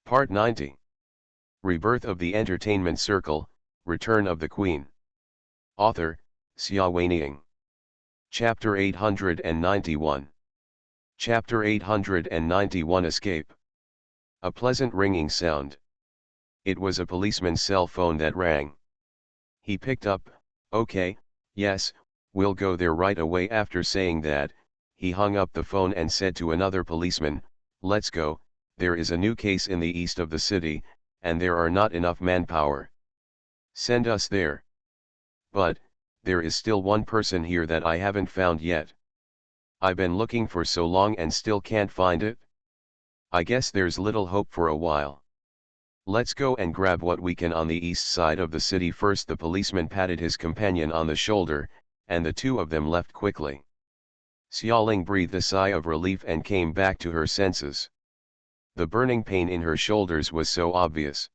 Part 90. Rebirth of the Entertainment Circle, Return of the Queen. Author, Xia Weining. Chapter 891. Chapter 891 Escape. A pleasant ringing sound. It was a policeman's cell phone that rang. He picked up. "Okay, yes, we'll go there right away." After saying that, he hung up the phone and said to another policeman, "Let's go, there is a new case in the east of the city, and there are not enough manpower. Send us there." "But, there is still one person here that I haven't found yet. I've been looking for so long and still can't find it. I guess there's little hope for a while. Let's go and grab what we can on the east side of the city first." The policeman patted his companion on the shoulder, and the two of them left quickly. Xiaoling breathed a sigh of relief and came back to her senses. The burning pain in her shoulders was so obvious.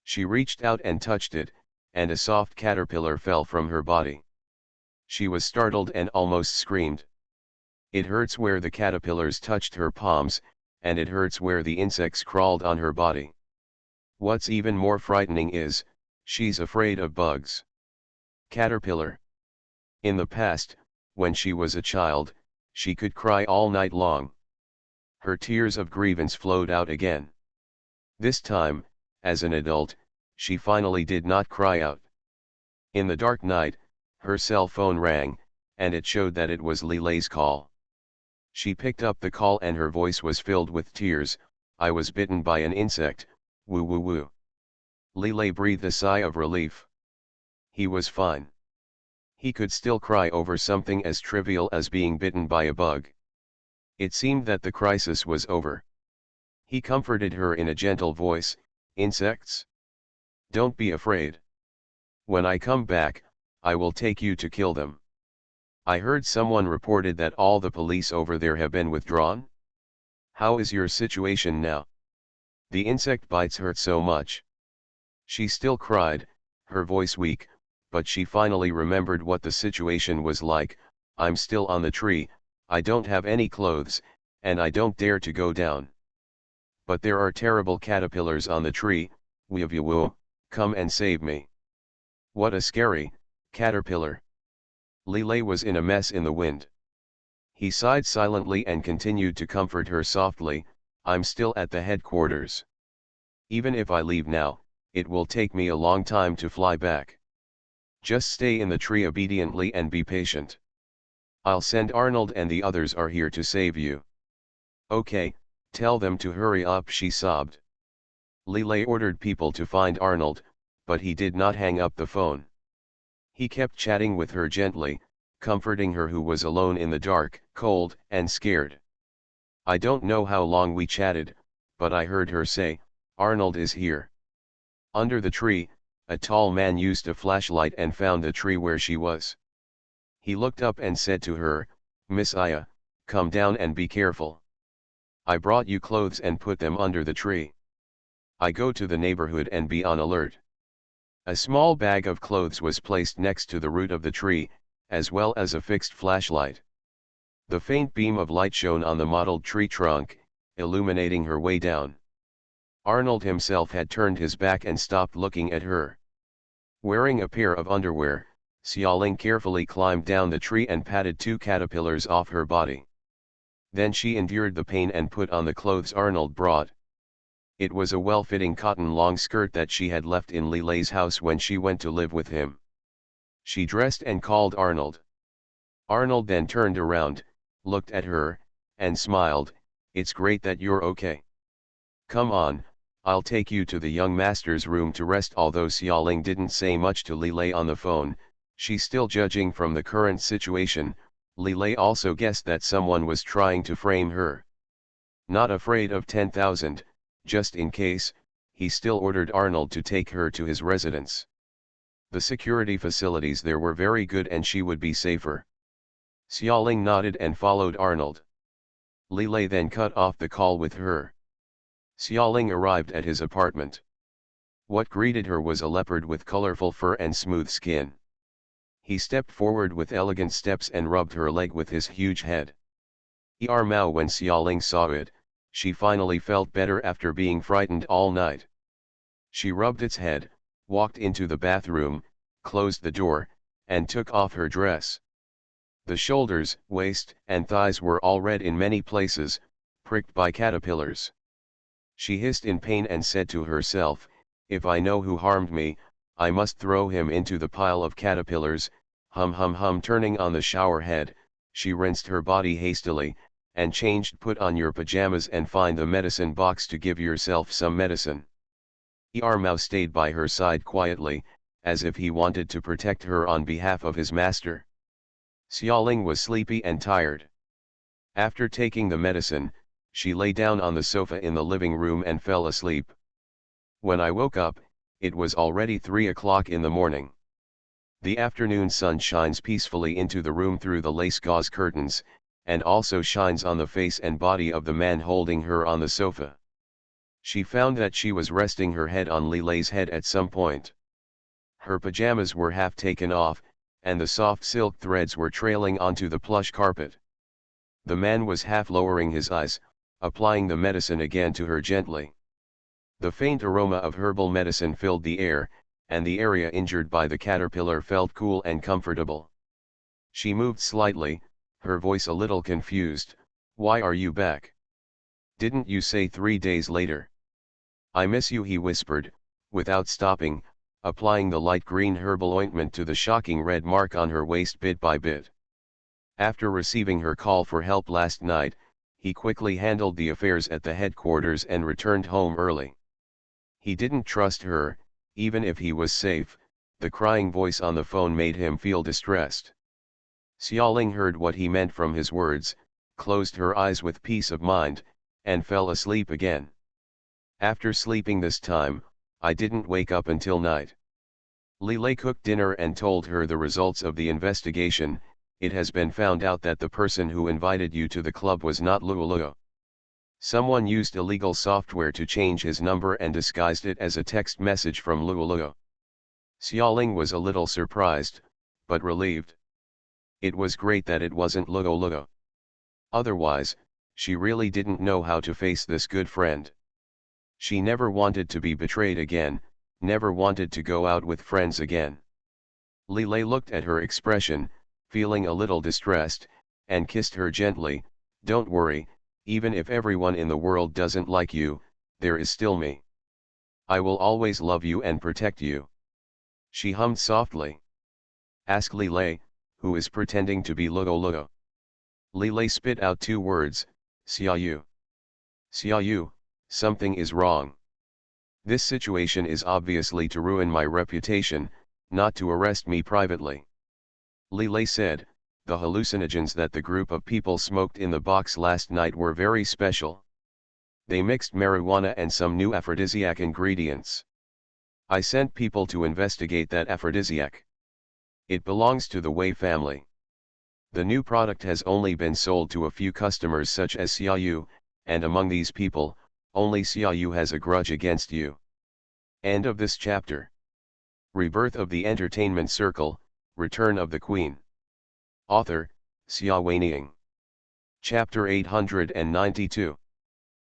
She reached out and touched it, and a soft caterpillar fell from her body. She was startled and almost screamed. It hurts where the caterpillars touched her palms, and it hurts where the insects crawled on her body. What's even more frightening is, she's afraid of bugs. Caterpillar. In the past, when she was a child, she could cry all night long. Her tears of grievance flowed out again. This time, as an adult, she finally did not cry out. In the dark night, her cell phone rang, and it showed that it was Lilei's call. She picked up the call and her voice was filled with tears. "I was bitten by an insect, woo woo woo." Lilei breathed a sigh of relief. He was fine. He could still cry over something as trivial as being bitten by a bug. It seemed that the crisis was over. He comforted her in a gentle voice, "Insects? Don't be afraid. When I come back, I will take you to kill them. I heard someone reported that all the police over there have been withdrawn. How is your situation now? The insect bites hurt so much." She still cried, her voice weak, but she finally remembered what the situation was like. "I'm still on the tree, I don't have any clothes, and I don't dare to go down. But there are terrible caterpillars on the tree, woo, come and save me." "What a scary caterpillar." Lilei was in a mess in the wind. He sighed silently and continued to comfort her softly, "I'm still at the headquarters. Even if I leave now, it will take me a long time to fly back. Just stay in the tree obediently and be patient. I'll send Arnold and the others are here to save you." "Okay, tell them to hurry up," she sobbed. Lilei ordered people to find Arnold, but he did not hang up the phone. He kept chatting with her gently, comforting her who was alone in the dark, cold, and scared. I don't know how long we chatted, but I heard her say, "Arnold is here." Under the tree, a tall man used a flashlight and found the tree where she was. He looked up and said to her, "Miss Aya, come down and be careful. I brought you clothes and put them under the tree. I go to the neighborhood and be on alert." A small bag of clothes was placed next to the root of the tree, as well as a fixed flashlight. The faint beam of light shone on the mottled tree trunk, illuminating her way down. Arnold himself had turned his back and stopped looking at her. Wearing a pair of underwear, Xiaoling carefully climbed down the tree and patted two caterpillars off her body. Then she endured the pain and put on the clothes Arnold brought. It was a well-fitting cotton long skirt that she had left in Lilei's house when she went to live with him. She dressed and called Arnold. Arnold then turned around, looked at her, and smiled, "It's great that you're okay. Come on, I'll take you to the young master's room to rest." Although Xiaoling didn't say much to Lilei on the phone, she still judging from the current situation, Lilei also guessed that someone was trying to frame her. Not afraid of 10,000, just in case, he still ordered Arnold to take her to his residence. The security facilities there were very good and she would be safer. Xiaoling nodded and followed Arnold. Lilei then cut off the call with her. Xiaoling arrived at his apartment. What greeted her was a leopard with colorful fur and smooth skin. He stepped forward with elegant steps and rubbed her leg with his huge head. Mao. When Xiaoling saw it, She finally felt better after being frightened all night. She rubbed its head, walked into the bathroom, closed the door, and took off her dress. The shoulders, waist, and thighs were all red in many places, pricked by caterpillars. She hissed in pain and said to herself, "If I know who harmed me, I must throw him into the pile of caterpillars." Turning on the shower head, she rinsed her body hastily, and changed. "Put on your pajamas and find the medicine box to give yourself some medicine." Mao stayed by her side quietly, as if he wanted to protect her on behalf of his master. Xiaoling was sleepy and tired. After taking the medicine, she lay down on the sofa in the living room and fell asleep. When I woke up, it was already 3 o'clock in the morning. The afternoon sun shines peacefully into the room through the lace gauze curtains, and also shines on the face and body of the man holding her on the sofa. She found that she was resting her head on Li Lei's head at some point. Her pajamas were half taken off, and the soft silk threads were trailing onto the plush carpet. The man was half lowering his eyes, applying the medicine again to her gently. The faint aroma of herbal medicine filled the air, and the area injured by the caterpillar felt cool and comfortable. She moved slightly, her voice a little confused. "Why are you back? Didn't you say 3 days later?" "I miss you," he whispered, without stopping, applying the light green herbal ointment to the shocking red mark on her waist bit by bit. After receiving her call for help last night, he quickly handled the affairs at the headquarters and returned home early. He didn't trust her, even if he was safe. The crying voice on the phone made him feel distressed. Xiaoling heard what he meant from his words, closed her eyes with peace of mind, and fell asleep again. After sleeping this time, I didn't wake up until night. Li Lei cooked dinner and told her the results of the investigation. "It has been found out that the person who invited you to the club was not Luo. Someone used illegal software to change his number and disguised it as a text message from Luo." Xiaoling was a little surprised, but relieved. It was great that it wasn't Luo. Otherwise, she really didn't know how to face this good friend. She never wanted to be betrayed again, never wanted to go out with friends again. Li Lei looked at her expression, feeling a little distressed, and kissed her gently. "Don't worry, even if everyone in the world doesn't like you, there is still me. I will always love you and protect you." She hummed softly. "Ask Li Lei, who is pretending to be Luo." Li Lei spit out 2 words, "Xiaoyu. Xiaoyu, something is wrong. This situation is obviously to ruin my reputation, not to arrest me privately." Li Lei said, "The hallucinogens that the group of people smoked in the box last night were very special. They mixed marijuana and some new aphrodisiac ingredients. I sent people to investigate that aphrodisiac. It belongs to the Wei family. The new product has only been sold to a few customers such as Xiaoyu, and among these people, only Xiaoyu has a grudge against you." End of this chapter. Rebirth of the Entertainment Circle, Return of the Queen. Author, Xia Weining. Chapter 892.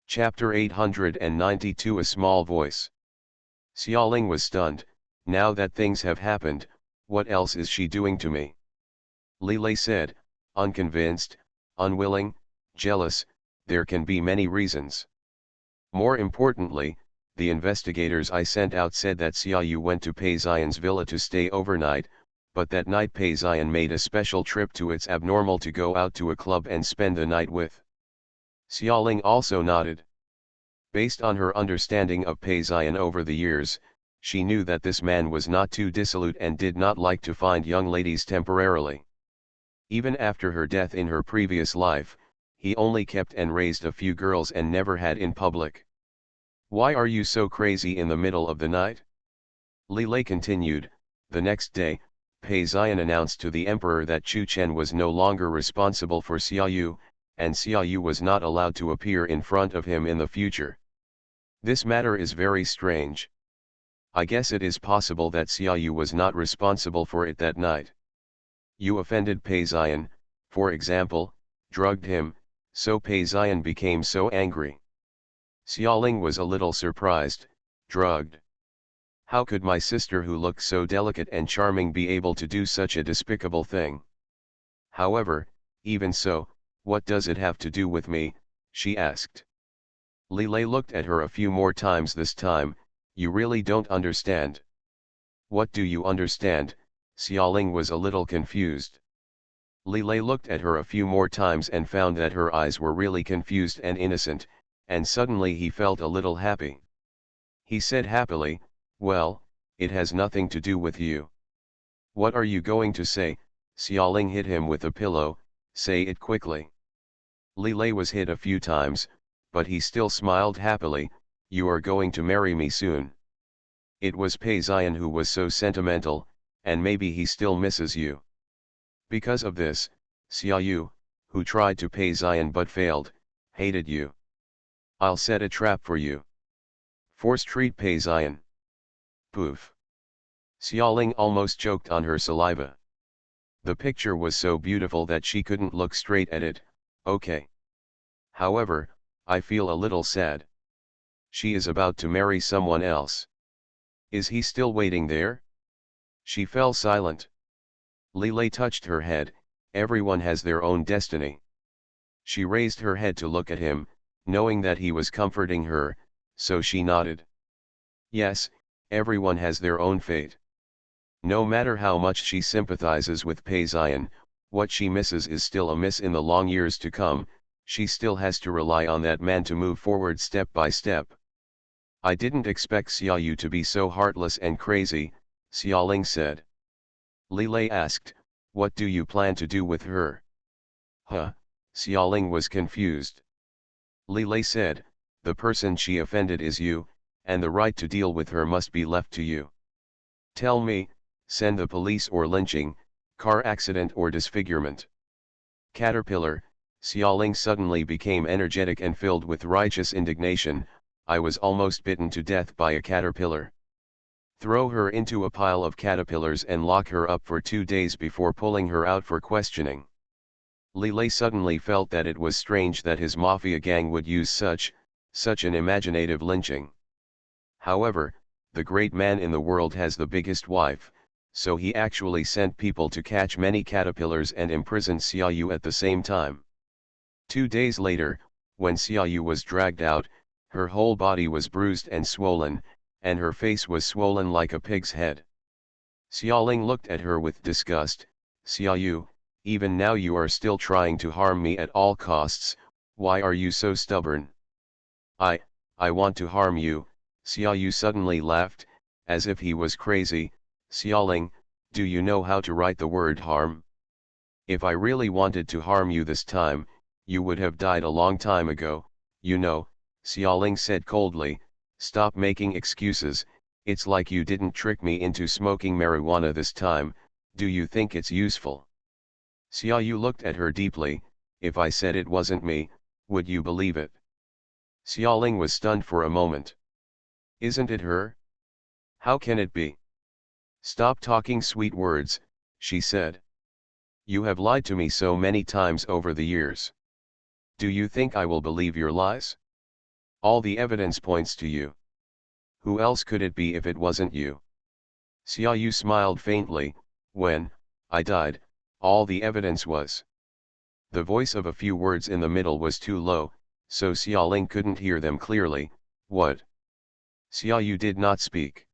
Chapter 892. A Small Voice. Xiaoling was stunned. "Now that things have happened, what else is she doing to me?" Li Lei said, unconvinced, unwilling, jealous. "There can be many reasons. More importantly, the investigators I sent out said that Xiaoyu went to Pei Xian's villa to stay overnight, but that night Pei Xian made a special trip to its abnormal to go out to a club and spend the night with." Xiaoling also nodded. Based on her understanding of Pei Xian over the years, she knew that this man was not too dissolute and did not like to find young ladies temporarily. Even after her death in her previous life, he only kept and raised a few girls and never had in public. "Why are you so crazy in the middle of the night?" Li Lei continued. The next day, Pei Xian announced to the emperor that Chu Chen was no longer responsible for Xiaoyu, and Xiaoyu was not allowed to appear in front of him in the future. This matter is very strange. I guess it is possible that Xiaoyu was not responsible for it that night. You offended Pei Xian, for example, drugged him, so Pei Xian became so angry. Xiaoling was a little surprised, drugged. How could my sister who looked so delicate and charming be able to do such a despicable thing? However, even so, what does it have to do with me, she asked. Li Lei looked at her a few more times this time. You really don't understand. What do you understand? Xiaoling was a little confused. Li Lei looked at her a few more times and found that her eyes were really confused and innocent, and suddenly he felt a little happy. He said happily, well, it has nothing to do with you. What are you going to say? Xiaoling hit him with a pillow. Say it quickly. Li Lei was hit a few times, but he still smiled happily. You are going to marry me soon. It was Pei Ziyan who was so sentimental, and maybe he still misses you. Because of this, Xiaoyu, who tried to Pei Ziyan but failed, hated you. I'll set a trap for you. Force treat Pei Ziyan. Poof. Xiaoling almost choked on her saliva. The picture was so beautiful that she couldn't look straight at it. Okay. However, I feel a little sad. She is about to marry someone else. Is he still waiting there? She fell silent. Li Lei touched her head. Everyone has their own destiny. She raised her head to look at him, knowing that he was comforting her, so she nodded. Yes, everyone has their own fate. No matter how much she sympathizes with Pei Ziyan, what she misses is still a miss in the long years to come. She still has to rely on that man to move forward step by step. I didn't expect Xiaoyu to be so heartless and crazy, Xiaoling said. Li Lei asked, what do you plan to do with her? Huh, Xiaoling was confused. Li Lei said, the person she offended is you, and the right to deal with her must be left to you. Tell me, send the police or lynching, car accident or disfigurement. Caterpillar, Xiaoling suddenly became energetic and filled with righteous indignation. I was almost bitten to death by a caterpillar. Throw her into a pile of caterpillars and lock her up for 2 days before pulling her out for questioning. Li Lei suddenly felt that it was strange that his mafia gang would use such an imaginative lynching. However, the great man in the world has the biggest wife, so he actually sent people to catch many caterpillars and imprison Xiaoyu at the same time. 2 days later, when Xiaoyu was dragged out, her whole body was bruised and swollen, and her face was swollen like a pig's head. Xiaoling looked at her with disgust. Xiaoyu, even now you are still trying to harm me at all costs. Why are you so stubborn? I want to harm you. Xiaoyu suddenly laughed, as if he was crazy. Xiaoling, do you know how to write the word harm? If I really wanted to harm you this time, you would have died a long time ago, you know, Xiaoling said coldly. Stop making excuses. It's like you didn't trick me into smoking marijuana this time. Do you think it's useful? Xiaoyu looked at her deeply. If I said it wasn't me, would you believe it? Xiaoling was stunned for a moment. Isn't it her? How can it be? Stop talking sweet words, she said. You have lied to me so many times over the years. Do you think I will believe your lies? All the evidence points to you. Who else could it be if it wasn't you? Xiaoyu smiled faintly. When I died, all the evidence was. The voice of a few words in the middle was too low, so Xiaoling couldn't hear them clearly. What? Xiaoyu did not speak.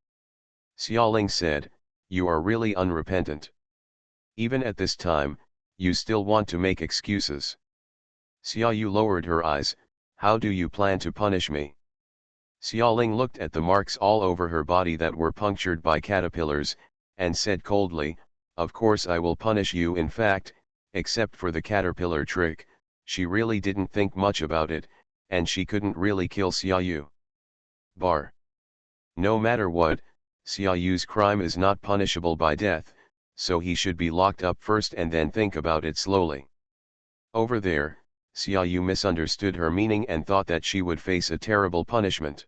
Xiaoling said, you are really unrepentant. Even at this time, you still want to make excuses. Xiaoyu lowered her eyes. How do you plan to punish me? Xiaoling looked at the marks all over her body that were punctured by caterpillars, and said coldly, of course I will punish you. In fact, except for the caterpillar trick, she really didn't think much about it, and she couldn't really kill Xiaoyu. Bar. No matter what, Xiaoyu's crime is not punishable by death, so he should be locked up first and then think about it slowly. Over there, Xiaoyu misunderstood her meaning and thought that she would face a terrible punishment.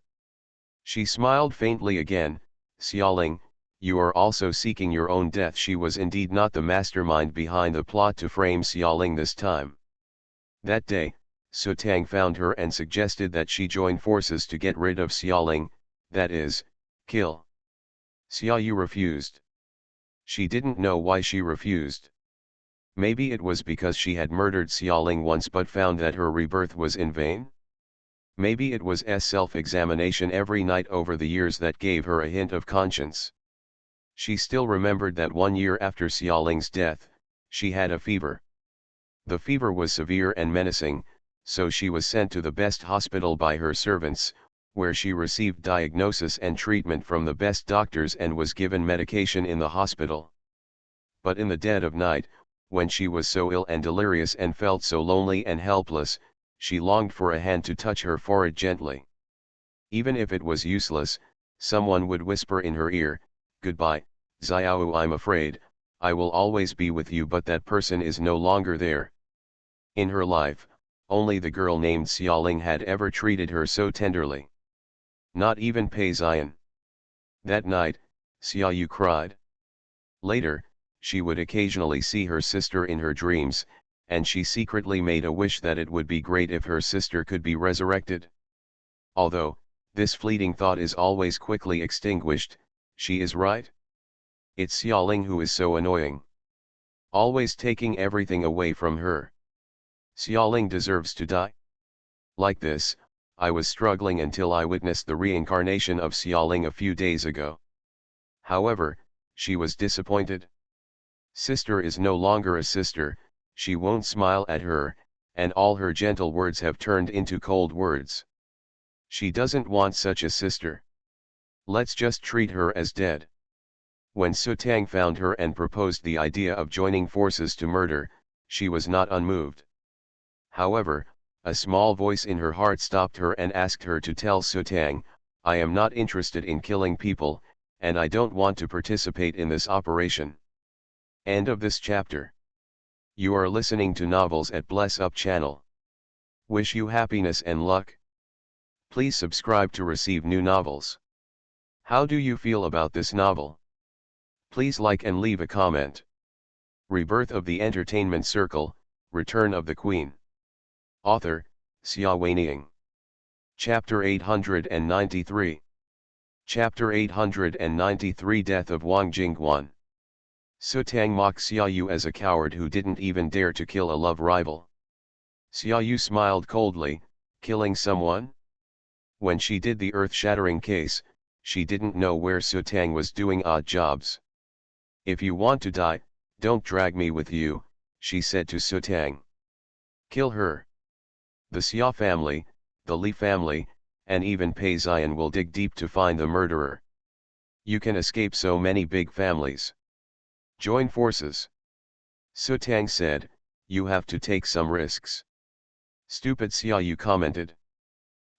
She smiled faintly again. Xiaoling, you are also seeking your own death. She was indeed not the mastermind behind the plot to frame Xiaoling this time. That day, Su Tang found her and suggested that she join forces to get rid of Xiaoling, that is, kill. Xia Yu refused. She didn't know why she refused. Maybe it was because she had murdered Xiaoling once but found that her rebirth was in vain? Maybe it was self-examination every night over the years that gave her a hint of conscience. She still remembered that 1 year after Xiaoling's death, she had a fever. The fever was severe and menacing, so she was sent to the best hospital by her servants, where she received diagnosis and treatment from the best doctors and was given medication in the hospital. But in the dead of night, when she was so ill and delirious and felt so lonely and helpless, she longed for a hand to touch her forehead gently. Even if it was useless, someone would whisper in her ear, "Goodbye, Xiao, I'm afraid, I will always be with you," but that person is no longer there. In her life, only the girl named Xiaoling had ever treated her so tenderly. Not even Pei Xian. That night, Xia Yu cried. Later, she would occasionally see her sister in her dreams, and she secretly made a wish that it would be great if her sister could be resurrected. Although, this fleeting thought is always quickly extinguished, she is right. It's Xiaoling who is so annoying. Always taking everything away from her. Xiaoling deserves to die. Like this, I was struggling until I witnessed the reincarnation of Xiaoling a few days ago. However, she was disappointed. Sister is no longer a sister, she won't smile at her, and all her gentle words have turned into cold words. She doesn't want such a sister. Let's just treat her as dead. When Su Tang found her and proposed the idea of joining forces to murder, she was not unmoved. However, a small voice in her heart stopped her and asked her to tell Su Tang, "I am not interested in killing people, and I don't want to participate in this operation." End of this chapter. You are listening to Novels at Bless Up channel. Wish you happiness and luck. Please subscribe to receive new novels. How do you feel about this novel? Please like and leave a comment. Rebirth of the Entertainment Circle, Return of the Queen. Author, Xia Weiniang. Chapter 893. Chapter 893 Death of Wang Jingguan. Su Tang mocked Xia Yu as a coward who didn't even dare to kill a love rival. Xia Yu smiled coldly, killing someone? When she did the earth-shattering case, she didn't know where Su Tang was doing odd jobs. "If you want to die, don't drag me with you," she said to Su Tang. "Kill her. The Xia family, the Li family, and even Pei Xian will dig deep to find the murderer. You can escape so many big families. Join forces." Su Tang said, "You have to take some risks." "Stupid," Xia Yu commented.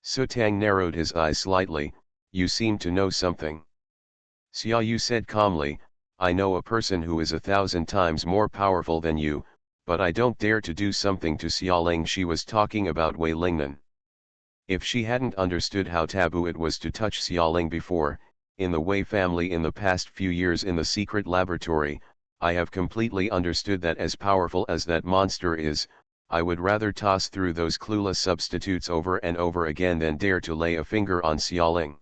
Su Tang narrowed his eyes slightly, "You seem to know something." Xia Yu said calmly, "I know a person who is 1,000 times more powerful than you, but I don't dare to do something to Xiaoling." She was talking about Wei Lingnan. If she hadn't understood how taboo it was to touch Xiaoling before, in the Wei family in the past few years in the secret laboratory, I have completely understood that as powerful as that monster is, I would rather toss through those clueless substitutes over and over again than dare to lay a finger on Xiaoling.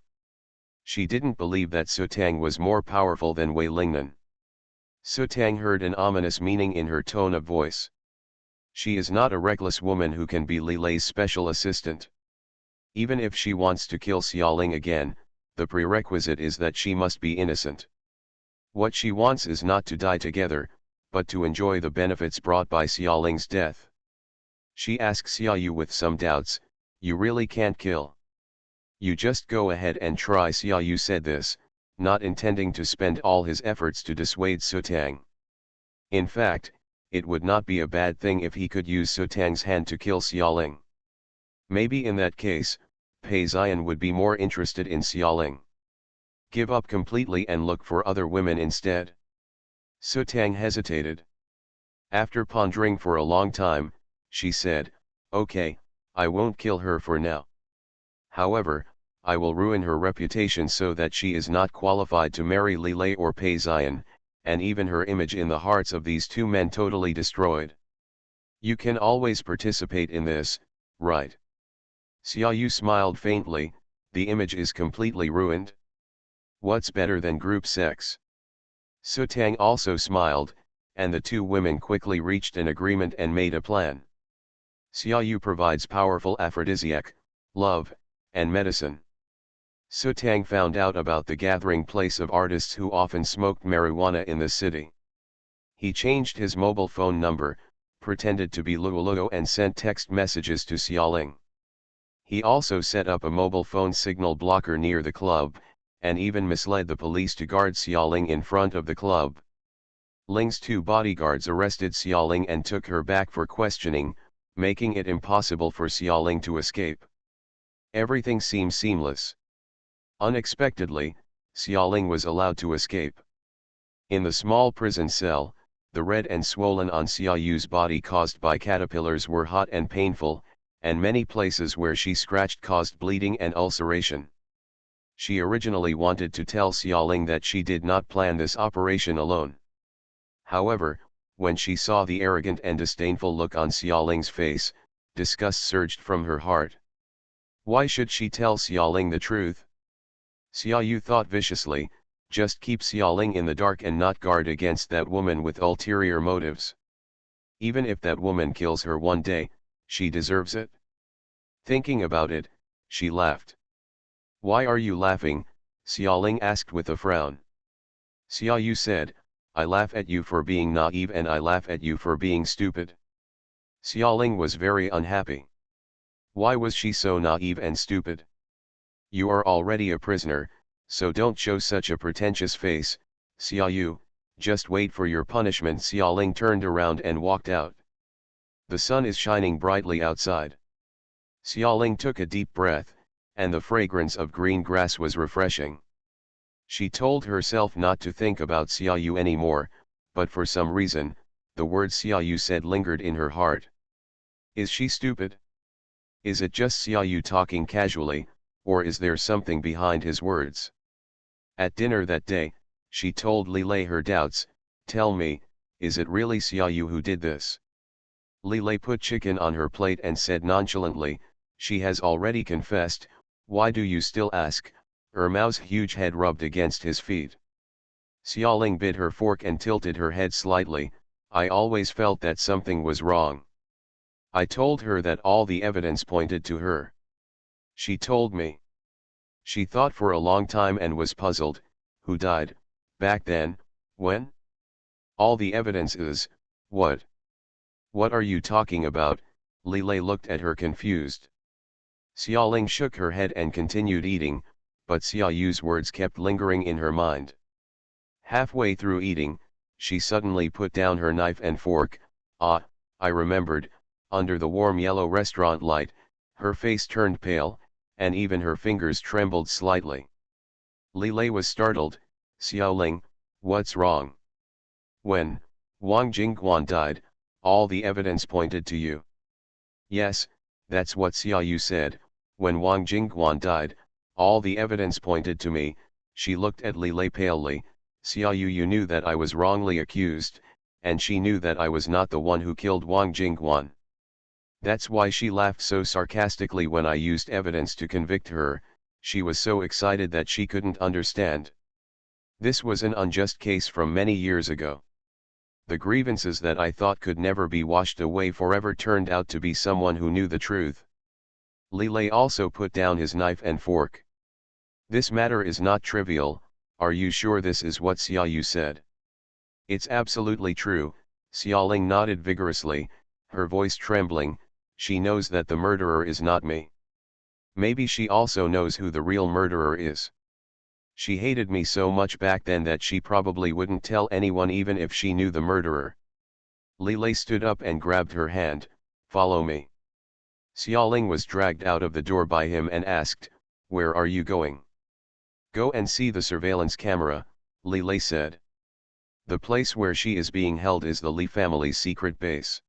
She didn't believe that Su Tang was more powerful than Wei Lingnan. Su Tang heard an ominous meaning in her tone of voice. She is not a reckless woman who can be Li Lei's special assistant. Even if she wants to kill Xiaoling again, the prerequisite is that she must be innocent. What she wants is not to die together, but to enjoy the benefits brought by Xiaoling's death. She asks Xia Yu with some doubts, "You really can't kill? You just go ahead and try." Xia Yu said this, not intending to spend all his efforts to dissuade Su Tang. In fact, it would not be a bad thing if he could use Su Tang's hand to kill Xiaoling. Maybe in that case, Pei Xian would be more interested in Xiaoling. Give up completely and look for other women instead. Su Tang hesitated. After pondering for a long time, she said, "Okay, I won't kill her for now. However, I will ruin her reputation so that she is not qualified to marry Li Lei or Pei Xian, and even her image in the hearts of these two men totally destroyed. You can always participate in this, right? Xiaoyu smiled faintly, the image is completely ruined. What's better than group sex? Su Tang also smiled, and the two women quickly reached an agreement and made a plan. Xiaoyu provides powerful aphrodisiac, love, and medicine. Su Tang found out about the gathering place of artists who often smoked marijuana in the city. He changed his mobile phone number, pretended to be Luoluo and sent text messages to Xiaoling. He also set up a mobile phone signal blocker near the club, and even misled the police to guard Xiaoling in front of the club. Ling's two bodyguards arrested Xiaoling and took her back for questioning, making it impossible for Xiaoling to escape. Everything seemed seamless. Unexpectedly, Xiaoling was allowed to escape. In the small prison cell, the red and swollen on Xiaoyu's body caused by caterpillars were hot and painful, and many places where she scratched caused bleeding and ulceration. She originally wanted to tell Xiaoling that she did not plan this operation alone. However, when she saw the arrogant and disdainful look on Xiaoling's face, disgust surged from her heart. Why should she tell Xiaoling the truth? Xiaoyu thought viciously, just keep Xiaoling in the dark and not guard against that woman with ulterior motives. Even if that woman kills her one day, she deserves it. Thinking about it, she laughed. Why are you laughing? Xiaoling asked with a frown. Xiaoyu said, I laugh at you for being naive and I laugh at you for being stupid. Xiaoling was very unhappy. Why was she so naive and stupid? You are already a prisoner, so don't show such a pretentious face, Xiaoyu, just wait for your punishment. Xiaoling turned around and walked out. The sun is shining brightly outside. Xiaoling took a deep breath, and the fragrance of green grass was refreshing. She told herself not to think about Xiaoyu anymore, but for some reason, the word Xiaoyu said lingered in her heart. Is she stupid? Is it just Xiaoyu talking casually, or is there something behind his words? At dinner that day, she told Lilei her doubts. Tell me, is it really Xiaoyu who did this? Lilei put chicken on her plate and said nonchalantly, she has already confessed, why do you still ask? Mao's huge head rubbed against his feet. Xiaoling bit her fork and tilted her head slightly. I always felt that something was wrong. I told her that all the evidence pointed to her. She told me. She thought for a long time and was puzzled. Who died, back then, when? All the evidence is, what? What are you talking about? Lilei looked at her confused. Xiaoling shook her head and continued eating, but Xiaoyu's words kept lingering in her mind. Halfway through eating, she suddenly put down her knife and fork. Ah, I remembered, under the warm yellow restaurant light, her face turned pale, and even her fingers trembled slightly. Lilei was startled. Xiaoling, what's wrong? When Wang Jingguan died, all the evidence pointed to you. Yes, that's what Xiaoyu said, when Wang Jingguan died, all the evidence pointed to me. She looked at Lilei palely. Xiaoyu, you knew that I was wrongly accused, and she knew that I was not the one who killed Wang Jingguan. That's why she laughed so sarcastically when I used evidence to convict her. She was so excited that she couldn't understand. This was an unjust case from many years ago. The grievances that I thought could never be washed away forever turned out to be someone who knew the truth. Lilei also put down his knife and fork. This matter is not trivial. Are you sure this is what Xiaoyu said? It's absolutely true. Xiaoling nodded vigorously, her voice trembling. She knows that the murderer is not me. Maybe she also knows who the real murderer is. She hated me so much back then that she probably wouldn't tell anyone even if she knew the murderer. Lilei stood up and grabbed her hand. Follow me. Xiaoling was dragged out of the door by him and asked, where are you going? Go and see the surveillance camera, Lilei said. The place where she is being held is the Li family's secret base.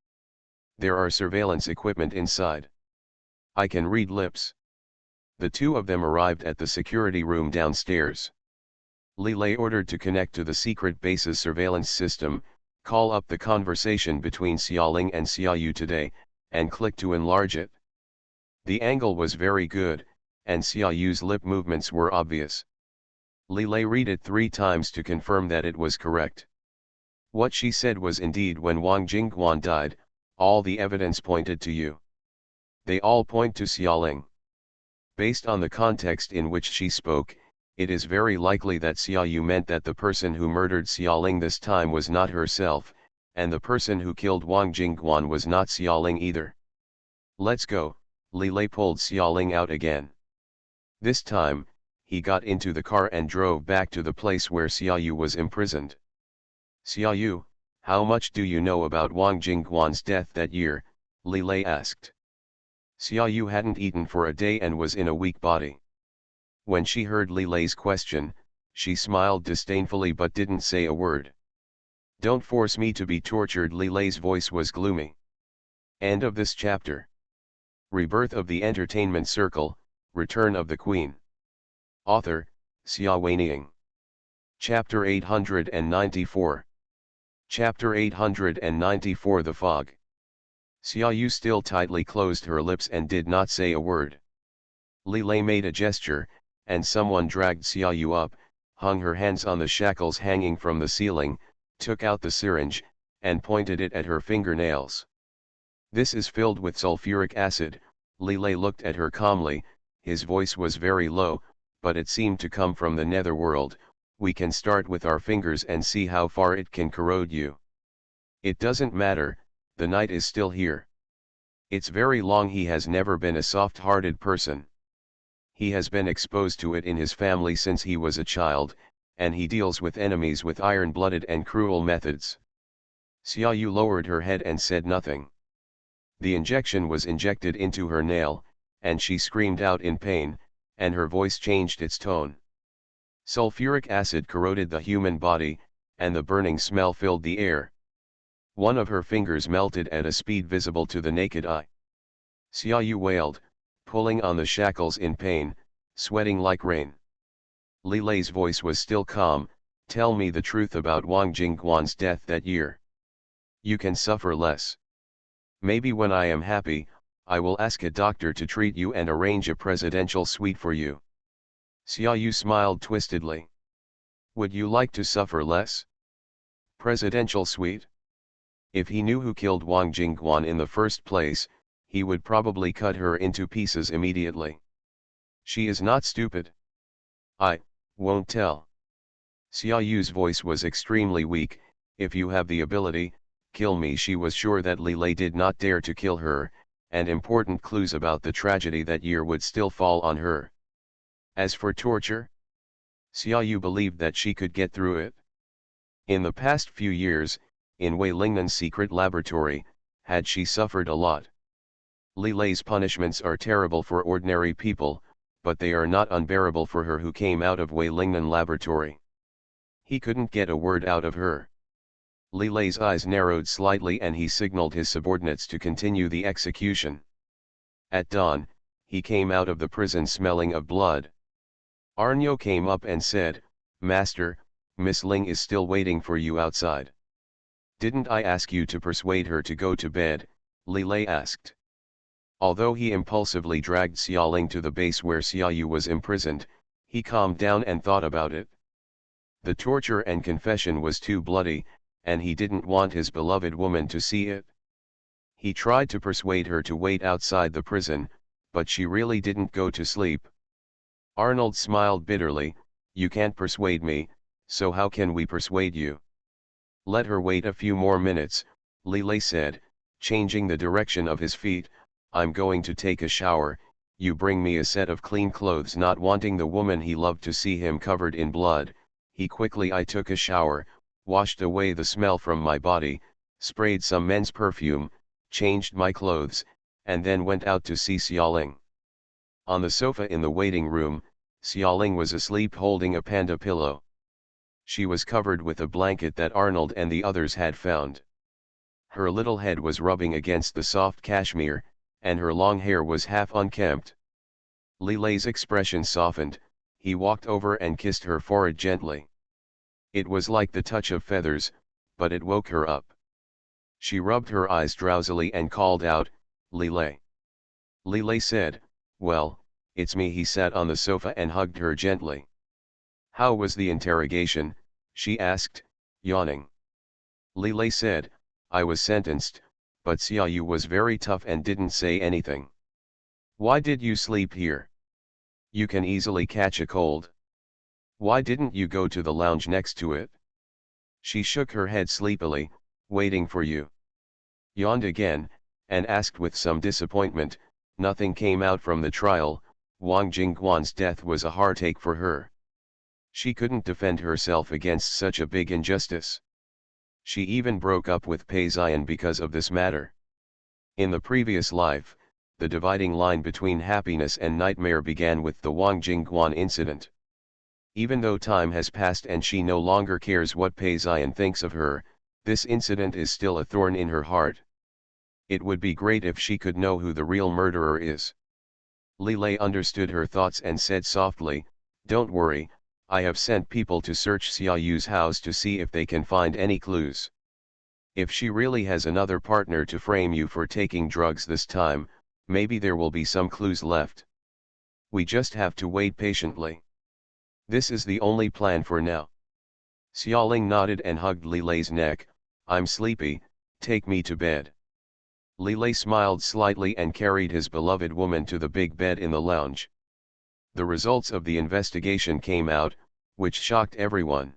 There are surveillance equipment inside. I can read lips. The two of them arrived at the security room downstairs. Lilei ordered to connect to the secret base's surveillance system, call up the conversation between Xiaoling and Xiaoyu today, and click to enlarge it. The angle was very good, and Xiaoyu's lip movements were obvious. Li Lei read it 3 times to confirm that it was correct. What she said was indeed when Wang Jingguan died, all the evidence pointed to you. They all point to Xiaoling. Based on the context in which she spoke, it is very likely that Xiaoyu meant that the person who murdered Xiaoling this time was not herself, and the person who killed Wang Jingguan was not Xiaoling either. Let's go, Li Lei pulled Xiaoling out again. This time, he got into the car and drove back to the place where Xiaoyu was imprisoned. Xiaoyu, how much do you know about Wang Jingguan's death that year? Li Lei asked. Xiaoyu hadn't eaten for a day and was in a weak body. When she heard Li Lei's question, she smiled disdainfully but didn't say a word. Don't force me to be tortured. Li Lei's voice was gloomy. End of this chapter. Rebirth of the Entertainment Circle, Return of the Queen. Author, Xia Weining. Chapter 894. Chapter 894 The Fog. Xiaoyu still tightly closed her lips and did not say a word. Li Lei made a gesture, and someone dragged Xiaoyu up, hung her hands on the shackles hanging from the ceiling, took out the syringe, and pointed it at her fingernails. This is filled with sulfuric acid. Li Lei looked at her calmly, his voice was very low, but it seemed to come from the netherworld. We can start with our fingers and see how far it can corrode you. It doesn't matter, the night is still here. It's very long. He has never been a soft-hearted person. He has been exposed to it in his family since he was a child, and he deals with enemies with iron-blooded and cruel methods. Xiaoyu lowered her head and said nothing. The injection was injected into her nail, and she screamed out in pain, and her voice changed its tone. Sulfuric acid corroded the human body, and the burning smell filled the air. One of her fingers melted at a speed visible to the naked eye. Xiaoyu wailed, pulling on the shackles in pain, sweating like rain. Li Lei's voice was still calm. Tell me the truth about Wang Jingguan's death that year. You can suffer less. Maybe when I am happy, I will ask a doctor to treat you and arrange a presidential suite for you. Xiaoyu smiled twistedly. Would you like to suffer less? Presidential suite? If he knew who killed Wang Jingguan in the first place, he would probably cut her into pieces immediately. She is not stupid. I won't tell. Xiaoyu's voice was extremely weak. If you have the ability, kill me. She was sure that Li Lei did not dare to kill her, and important clues about the tragedy that year would still fall on her. As for torture, Xiaoyu believed that she could get through it. In the past few years, in Wei Lingnan's secret laboratory, had she suffered a lot. Li Lei's punishments are terrible for ordinary people, but they are not unbearable for her who came out of Wei Lingnan laboratory. He couldn't get a word out of her. Li Lei's eyes narrowed slightly and he signaled his subordinates to continue the execution. At dawn, he came out of the prison smelling of blood. Arnyo came up and said, Master, Miss Ling is still waiting for you outside. Didn't I ask you to persuade her to go to bed? Li Lei asked. Although he impulsively dragged Xiaoling to the base where Xiaoyu was imprisoned, he calmed down and thought about it. The torture and confession was too bloody, and he didn't want his beloved woman to see it. He tried to persuade her to wait outside the prison, but she really didn't go to sleep. Arnold smiled bitterly. You can't persuade me, so how can we persuade you? Let her wait a few more minutes, Li Lei said, changing the direction of his feet. I'm going to take a shower. You bring me a set of clean clothes. Not wanting the woman he loved to see him covered in blood, I took a shower, washed away the smell from my body, sprayed some men's perfume, changed my clothes, and then went out to see Xiaoling. On the sofa in the waiting room, Xiaoling was asleep holding a panda pillow. She was covered with a blanket that Arnold and the others had found. Her little head was rubbing against the soft cashmere, and her long hair was half unkempt. Li Lei's expression softened. He walked over and kissed her forehead gently. It was like the touch of feathers, but it woke her up. She rubbed her eyes drowsily and called out, Li Lei. Li Lei said, "Well, it's me." He sat on the sofa and hugged her gently. "How was the interrogation?" she asked, yawning. Li Lei said, "I was sentenced, but Xiaoyu was very tough and didn't say anything." "Why did you sleep here? You can easily catch a cold. Why didn't you go to the lounge next to it?" She shook her head sleepily, "Waiting for you." Yawned again, and asked with some disappointment, "Nothing came out from the trial." Wang Jingguan's death was a heartache for her. She couldn't defend herself against such a big injustice. She even broke up with Pei Ziyan because of this matter. In the previous life, the dividing line between happiness and nightmare began with the Wang Jingguan incident. Even though time has passed and she no longer cares what Pei Ziyan thinks of her, this incident is still a thorn in her heart. It would be great if she could know who the real murderer is. Li Lei understood her thoughts and said softly, "Don't worry, I have sent people to search Xiaoyu's house to see if they can find any clues. If she really has another partner to frame you for taking drugs this time, maybe there will be some clues left. We just have to wait patiently. This is the only plan for now." Xiaoling nodded and hugged Li Lei's neck. "I'm sleepy, take me to bed." Li Lei smiled slightly and carried his beloved woman to the big bed in the lounge. The results of the investigation came out, which shocked everyone.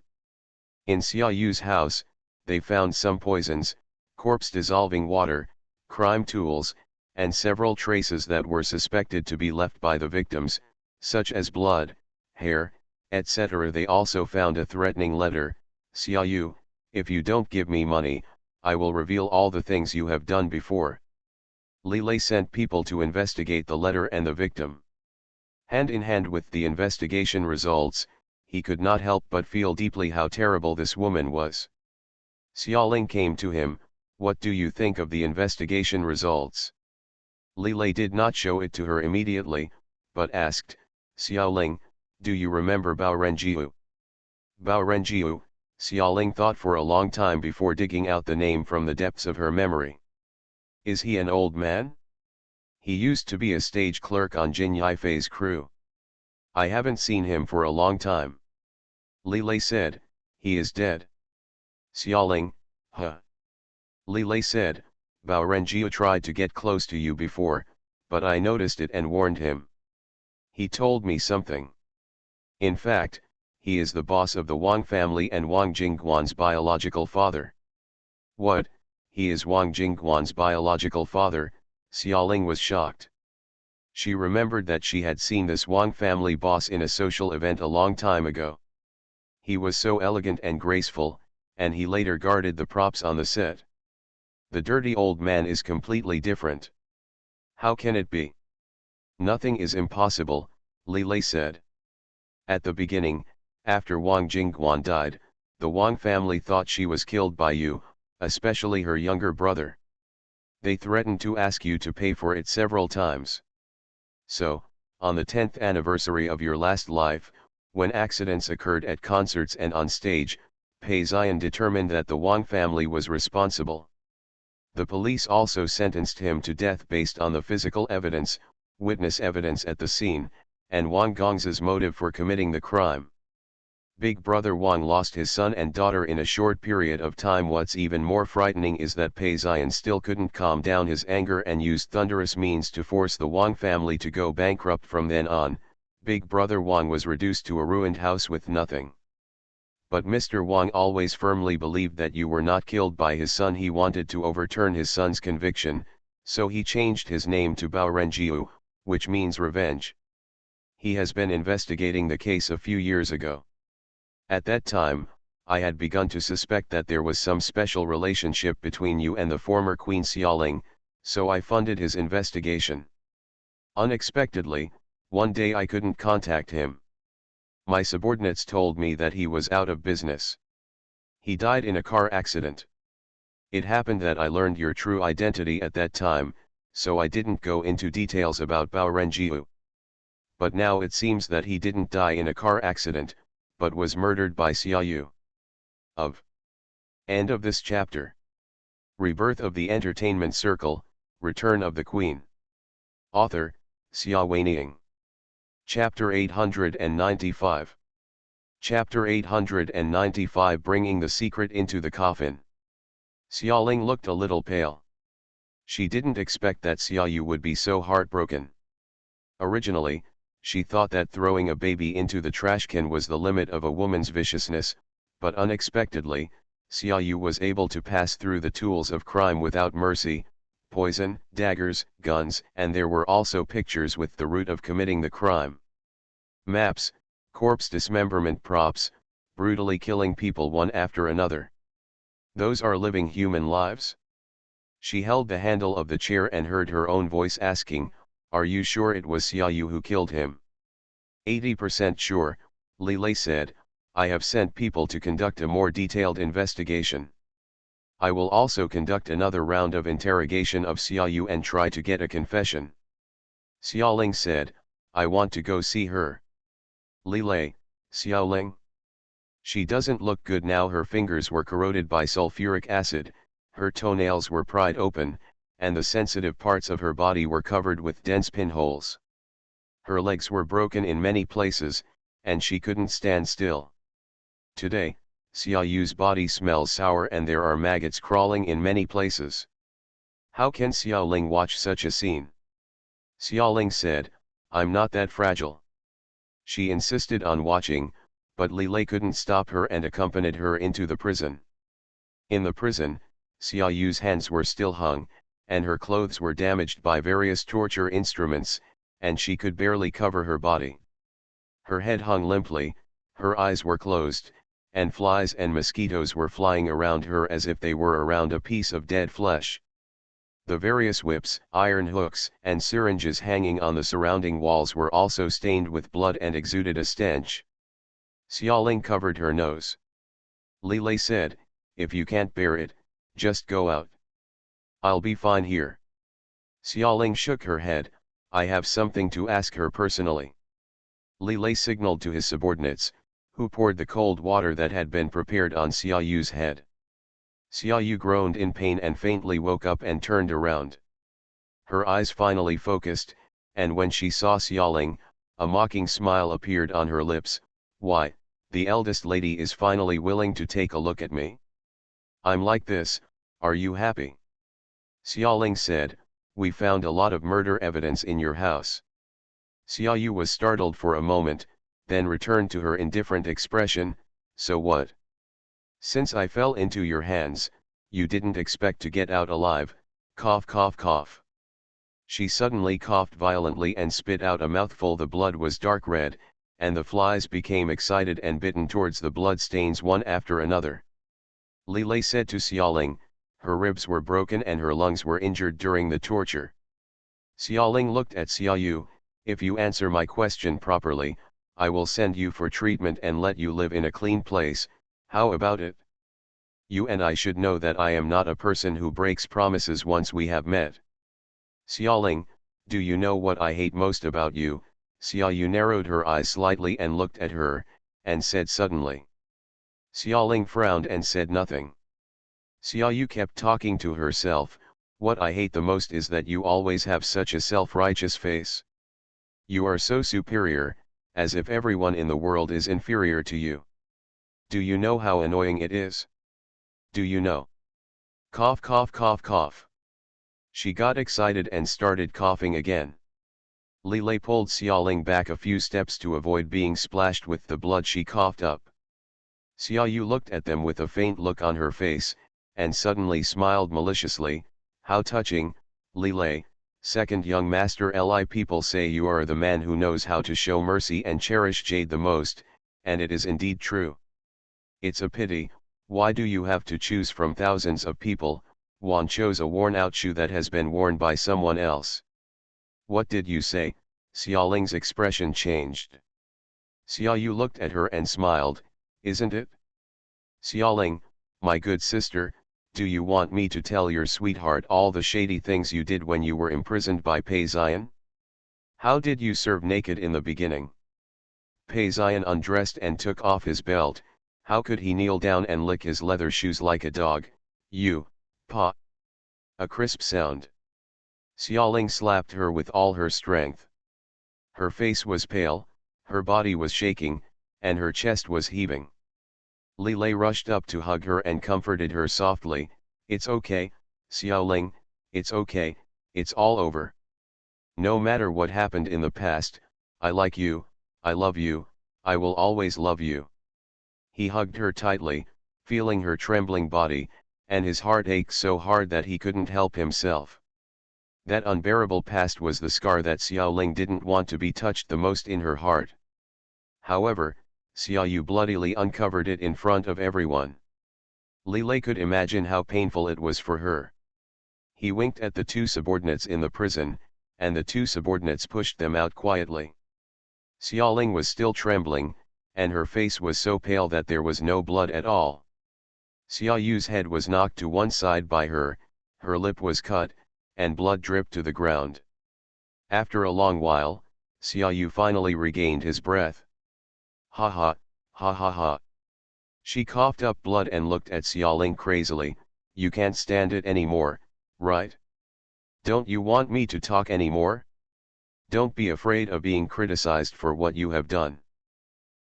In Xiaoyu's house, they found some poisons, corpse-dissolving water, crime tools, and several traces that were suspected to be left by the victims, such as blood, hair, etc. They also found a threatening letter: "Xiaoyu, if you don't give me money, I will reveal all the things you have done before." Li Lei sent people to investigate the letter and the victim. Hand in hand with the investigation results, he could not help but feel deeply how terrible this woman was. Xiaoling came to him, "What do you think of the investigation results?" Li Lei did not show it to her immediately, but asked, "Xiaoling, do you remember Bao Renjiu?" Bao Renjiu, Xiaoling thought for a long time before digging out the name from the depths of her memory. "Is he an old man? He used to be a stage clerk on Jin Yifei's crew. I haven't seen him for a long time." Li Lei said, "He is dead." Xiaoling, "Huh." Li Lei said, "Bao Renjiu tried to get close to you before, but I noticed it and warned him. He told me something. In fact, he is the boss of the Wang family and Wang Jingguan's biological father." "What, he is Wang Jingguan's biological father?" Xiaoling was shocked. She remembered that she had seen this Wang family boss in a social event a long time ago. He was so elegant and graceful, and he later guarded the props on the set. The dirty old man is completely different. How can it be? "Nothing is impossible," Li Lei said. "At the beginning, after Wang Jingguan died, the Wang family thought she was killed by you, especially her younger brother. They threatened to ask you to pay for it several times. So, on the 10th anniversary of your last life, when accidents occurred at concerts and on stage, Pei Ziyan determined that the Wang family was responsible. The police also sentenced him to death based on the physical evidence, witness evidence at the scene, and Wang Gong's motive for committing the crime. Big brother Wang lost his son and daughter in a short period of time. What's even more frightening is that Pei Ziyan still couldn't calm down his anger and used thunderous means to force the Wang family to go bankrupt. From then on, Big brother Wang was reduced to a ruined house with nothing. But Mr. Wang always firmly believed that you were not killed by his son. He wanted to overturn his son's conviction, so he changed his name to Bao Renjiu, which means revenge. He has been investigating the case a few years ago. At that time, I had begun to suspect that there was some special relationship between you and the former Queen Xiaoling, so I funded his investigation. Unexpectedly, one day I couldn't contact him. My subordinates told me that he was out of business. He died in a car accident. It happened that I learned your true identity at that time, so I didn't go into details about Bao Renjiu. But now it seems that he didn't die in a car accident, but was murdered by Xiaoyu. Of. End of this chapter. Rebirth of the Entertainment Circle, Return of the Queen. Author, Xia Weining. Chapter 895. Chapter 895 Bringing the Secret into the Coffin. Xiaoling looked a little pale. She didn't expect that Xiaoyu would be so heartbroken. Originally, she thought that throwing a baby into the trash can was the limit of a woman's viciousness, but unexpectedly, Xiaoyu was able to pass through the tools of crime without mercy: poison, daggers, guns, and there were also pictures with the route of committing the crime. Maps, corpse dismemberment props, brutally killing people one after another. Those are living human lives. She held the handle of the chair and heard her own voice asking, "Are you sure it was Xiaoyu who killed him?" 80% sure, Li Lei said. "I have sent people to conduct a more detailed investigation. I will also conduct another round of interrogation of Xiaoyu and try to get a confession." Xiaoling said, "I want to go see her." Li Lei, Xiaoling. She doesn't look good now. Her fingers were corroded by sulfuric acid, her toenails were pried open, and the sensitive parts of her body were covered with dense pinholes. Her legs were broken in many places, and she couldn't stand still. Today, Xiaoyu's body smells sour and there are maggots crawling in many places. How can Xiaoling watch such a scene? Xiaoling said, "I'm not that fragile." She insisted on watching, but Li Lei couldn't stop her and accompanied her into the prison. In the prison, Xiaoyu's hands were still hung, and her clothes were damaged by various torture instruments, and she could barely cover her body. Her head hung limply, her eyes were closed, and flies and mosquitoes were flying around her as if they were around a piece of dead flesh. The various whips, iron hooks, and syringes hanging on the surrounding walls were also stained with blood and exuded a stench. Xiaoling covered her nose. Li Lei said, "If you can't bear it, just go out. I'll be fine here." Xiaoling shook her head. "I have something to ask her personally." Li Lei signaled to his subordinates, who poured the cold water that had been prepared on Xiaoyu's head. Xiaoyu groaned in pain and faintly woke up and turned around. Her eyes finally focused, and when she saw Xiaoling, a mocking smile appeared on her lips. "Why, the eldest lady is finally willing to take a look at me. I'm like this, are you happy?" Xiaoling said, "We found a lot of murder evidence in your house." Xiaoyu was startled for a moment, then returned to her indifferent expression. "So what? Since I fell into your hands, you didn't expect to get out alive." Cough cough cough. She suddenly coughed violently and spit out a mouthful. The blood was dark red, and the flies became excited and bitten towards the blood stains one after another. Li Lei said to Xiaoling, "Her ribs were broken and her lungs were injured during the torture." Xiaoling looked at Xiaoyu. "If you answer my question properly, I will send you for treatment and let you live in a clean place. How about it? You and I should know that I am not a person who breaks promises once we have met." Xiaoling, "Do you know what I hate most about you?" Xiaoyu narrowed her eyes slightly and looked at her, and said suddenly. Xiaoling frowned and said nothing. Xiaoyu kept talking to herself. "What I hate the most is that you always have such a self-righteous face. You are so superior, as if everyone in the world is inferior to you. Do you know how annoying it is? Do you know?" Cough cough cough cough. She got excited and started coughing again. Li Lei pulled Xiaoling back a few steps to avoid being splashed with the blood she coughed up. Xiaoyu looked at them with a faint look on her face, and suddenly smiled maliciously. "How touching, Li Lei, second young master Li. People say you are the man who knows how to show mercy and cherish Jade the most, and it is indeed true. It's a pity, why do you have to choose from thousands of people?" Wan chose a worn-out shoe that has been worn by someone else. "What did you say?" Xiaoling's expression changed. Xiaoyu looked at her and smiled. "Isn't it?" Xiaoling, "My good sister, do you want me to tell your sweetheart all the shady things you did when you were imprisoned by Pei Xian? How did you serve naked in the beginning? Pei Xian undressed and took off his belt. How could he kneel down and lick his leather shoes like a dog? You, Pa." A crisp sound. Xiaoling slapped her with all her strength. Her face was pale, her body was shaking, and her chest was heaving. Li Lei rushed up to hug her and comforted her softly. "It's okay, Xiaoling, it's okay, it's all over. No matter what happened in the past, I like you, I love you, I will always love you." He hugged her tightly, feeling her trembling body, and his heart ached so hard that he couldn't help himself. That unbearable past was the scar that Xiaoling didn't want to be touched the most in her heart. However, Xiaoyu bloodily uncovered it in front of everyone. Li Lei could imagine how painful it was for her. He winked at the two subordinates in the prison, and the two subordinates pushed them out quietly. Xiaoling was still trembling, and her face was so pale that there was no blood at all. Xiaoyu's head was knocked to one side by her, her lip was cut, and blood dripped to the ground. After a long while, Xiaoyu finally regained his breath. "Ha ha, ha ha ha." She coughed up blood and looked at Xiaoling crazily. "You can't stand it anymore, right? Don't you want me to talk anymore? Don't be afraid of being criticized for what you have done.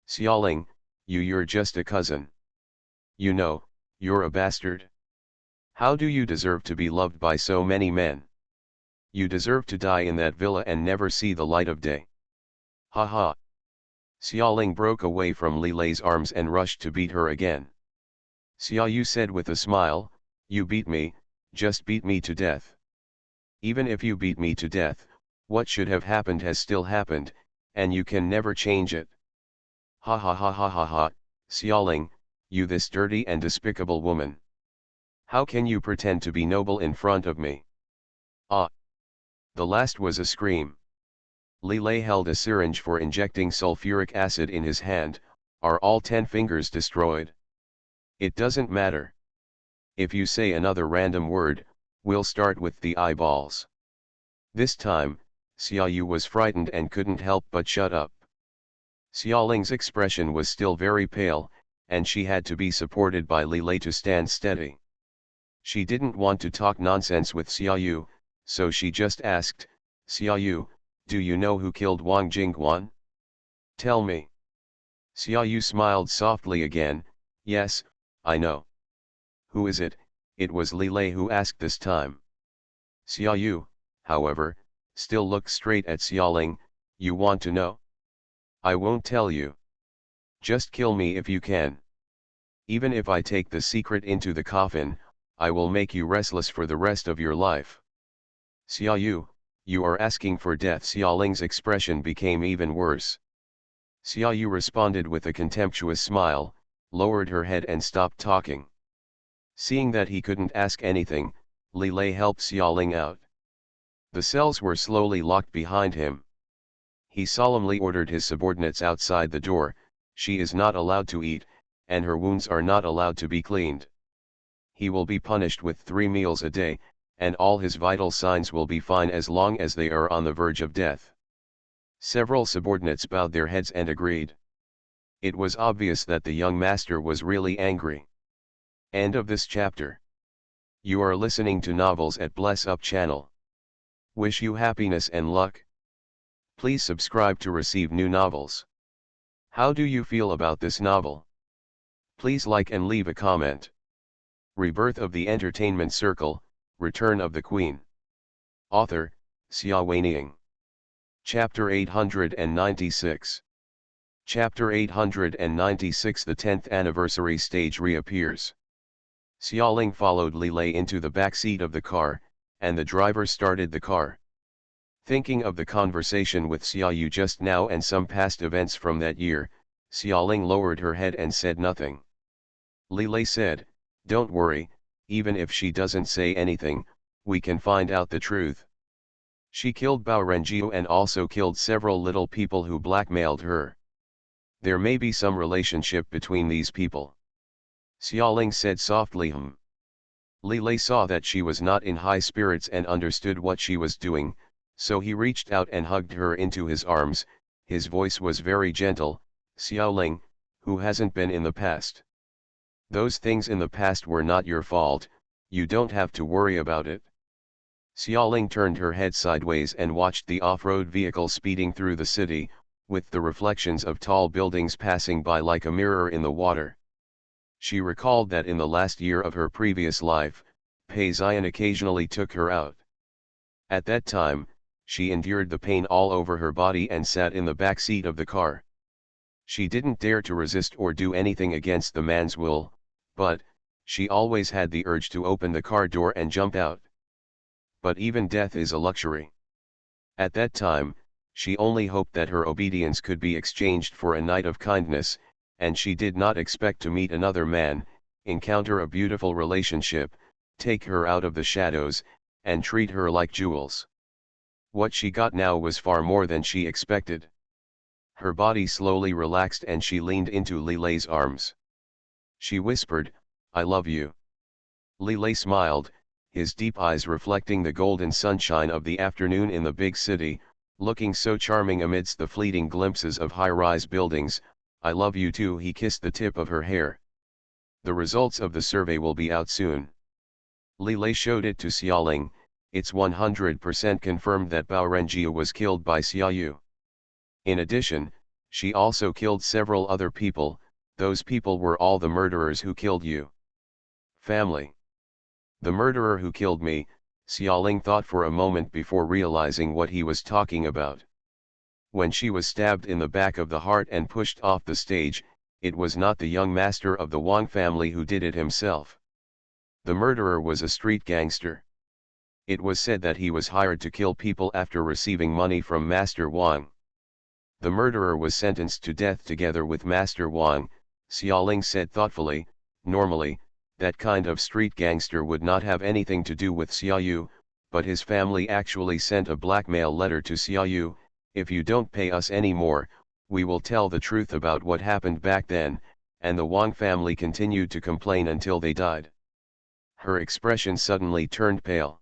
Xiaoling, you're just a cousin. You know, you're a bastard. How do you deserve to be loved by so many men? You deserve to die in that villa and never see the light of day. Ha ha." Xiaoling broke away from Li Lei's arms and rushed to beat her again. Xiaoyu said with a smile, "You beat me, just beat me to death. Even if you beat me to death, what should have happened has still happened, and you can never change it. Ha ha ha ha ha ha, Xiaoling, you this dirty and despicable woman. How can you pretend to be noble in front of me?" Ah! The last was a scream. Li Lei held a syringe for injecting sulfuric acid in his hand. "Are all 10 fingers destroyed?" "It doesn't matter. If you say another random word, we'll start with the eyeballs." This time, Xiaoyu was frightened and couldn't help but shut up. Xiaoling's expression was still very pale, and she had to be supported by Li Lei to stand steady. She didn't want to talk nonsense with Xiaoyu, so she just asked, "Xiaoyu, do you know who killed Wang Jingguan? Tell me." Xiaoyu smiled softly again. "Yes, I know." "Who is it?" It was Li Lei who asked this time. Xiaoyu, however, still looked straight at Xiaoling. "You want to know? I won't tell you. Just kill me if you can. Even if I take the secret into the coffin, I will make you restless for the rest of your life." "Xiaoyu, you are asking for death." Xiaoling's expression became even worse. Xiaoyu responded with a contemptuous smile, lowered her head and stopped talking. Seeing that he couldn't ask anything, Li Lei helped Xiaoling out. The cells were slowly locked behind him. He solemnly ordered his subordinates outside the door. "She is not allowed to eat, and her wounds are not allowed to be cleaned. He will be punished with 3 meals a day, and all his vital signs will be fine as long as they are on the verge of death." Several subordinates bowed their heads and agreed. It was obvious that the young master was really angry. End of this chapter. You are listening to Novels at Bless Up channel. Wish you happiness and luck. Please subscribe to receive new novels. How do you feel about this novel? Please like and leave a comment. Rebirth of the Entertainment Circle, Return of the Queen. Author, Xia Weining. Chapter 896. Chapter 896. The 10th anniversary stage reappears. Xiaoling followed Li Lei into the back seat of the car, and the driver started the car. Thinking of the conversation with Xiaoyu just now and some past events from that year, Xiaoling lowered her head and said nothing. Li Lei said, "Don't worry, even if she doesn't say anything, we can find out the truth. She killed Bao Renjiu and also killed several little people who blackmailed her. There may be some relationship between these people." Xiaoling said softly. Li Lei saw that she was not in high spirits and understood what she was doing, so he reached out and hugged her into his arms. His voice was very gentle. "Xiaoling, who hasn't been in the past? Those things in the past were not your fault, you don't have to worry about it." Xiaoling turned her head sideways and watched the off-road vehicle speeding through the city, with the reflections of tall buildings passing by like a mirror in the water. She recalled that in the last year of her previous life, Pei Ziyan occasionally took her out. At that time, she endured the pain all over her body and sat in the back seat of the car. She didn't dare to resist or do anything against the man's will, but she always had the urge to open the car door and jump out. But even death is a luxury. At that time, she only hoped that her obedience could be exchanged for a night of kindness, and she did not expect to meet another man, encounter a beautiful relationship, take her out of the shadows, and treat her like jewels. What she got now was far more than she expected. Her body slowly relaxed and she leaned into Li Lei's arms. She whispered, "I love you." Li Lei smiled, his deep eyes reflecting the golden sunshine of the afternoon in the big city, looking so charming amidst the fleeting glimpses of high-rise buildings. "I love you too." He kissed the tip of her hair. "The results of the survey will be out soon." Li Lei showed it to Xiaoling. "It's 100% confirmed that Bao Renjia was killed by Xiaoyu. In addition, she also killed several other people. Those people were all the murderers who killed you." "Family." "The murderer who killed me," Xiaoling thought for a moment before realizing what he was talking about. When she was stabbed in the back of the heart and pushed off the stage, it was not the young master of the Wang family who did it himself. The murderer was a street gangster. It was said that he was hired to kill people after receiving money from Master Wang. The murderer was sentenced to death together with Master Wang, Xiaoling said thoughtfully. Normally, that kind of street gangster would not have anything to do with Xiaoyu, but his family actually sent a blackmail letter to Xiaoyu. "If you don't pay us any more, we will tell the truth about what happened back then," and the Wang family continued to complain until they died. Her expression suddenly turned pale.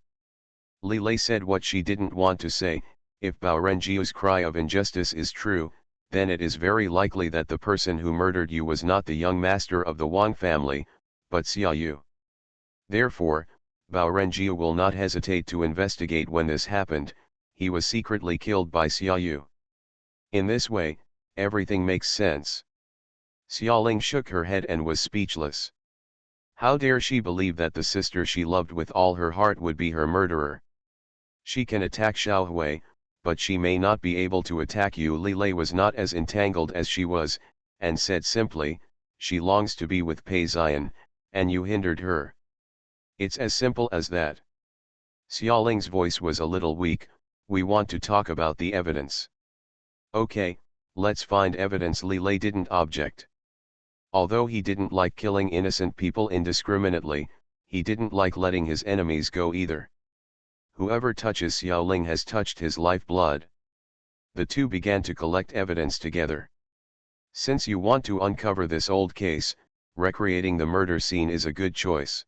Li Lei said what she didn't want to say. "If Bao Renjia's cry of injustice is true, then it is very likely that the person who murdered you was not the young master of the Wang family, but Xiaoyu. Therefore, Bao Renjia will not hesitate to investigate when this happened. He was secretly killed by Xiaoyu. In this way, everything makes sense." Xiaoling shook her head and was speechless. How dare she believe that the sister she loved with all her heart would be her murderer? "She can attack Xiaohui, but she may not be able to attack you." Li Lei was not as entangled as she was, and said simply, "She longs to be with Pei Ziyan, and you hindered her. It's as simple as that." Xiaoling's voice was a little weak. "We want to talk about the evidence." "Okay, let's find evidence." Li Lei didn't object. Although he didn't like killing innocent people indiscriminately, he didn't like letting his enemies go either. Whoever touches Xiaoling has touched his lifeblood. The two began to collect evidence together. "Since you want to uncover this old case, recreating the murder scene is a good choice."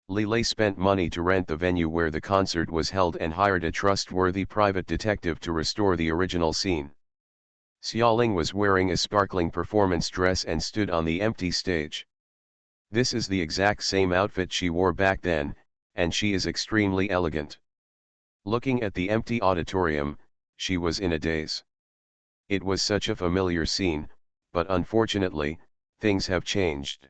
Li Lei spent money to rent the venue where the concert was held and hired a trustworthy private detective to restore the original scene. Xiaoling was wearing a sparkling performance dress and stood on the empty stage. This is the exact same outfit she wore back then, and she is extremely elegant. Looking at the empty auditorium, she was in a daze. It was such a familiar scene, but unfortunately, things have changed.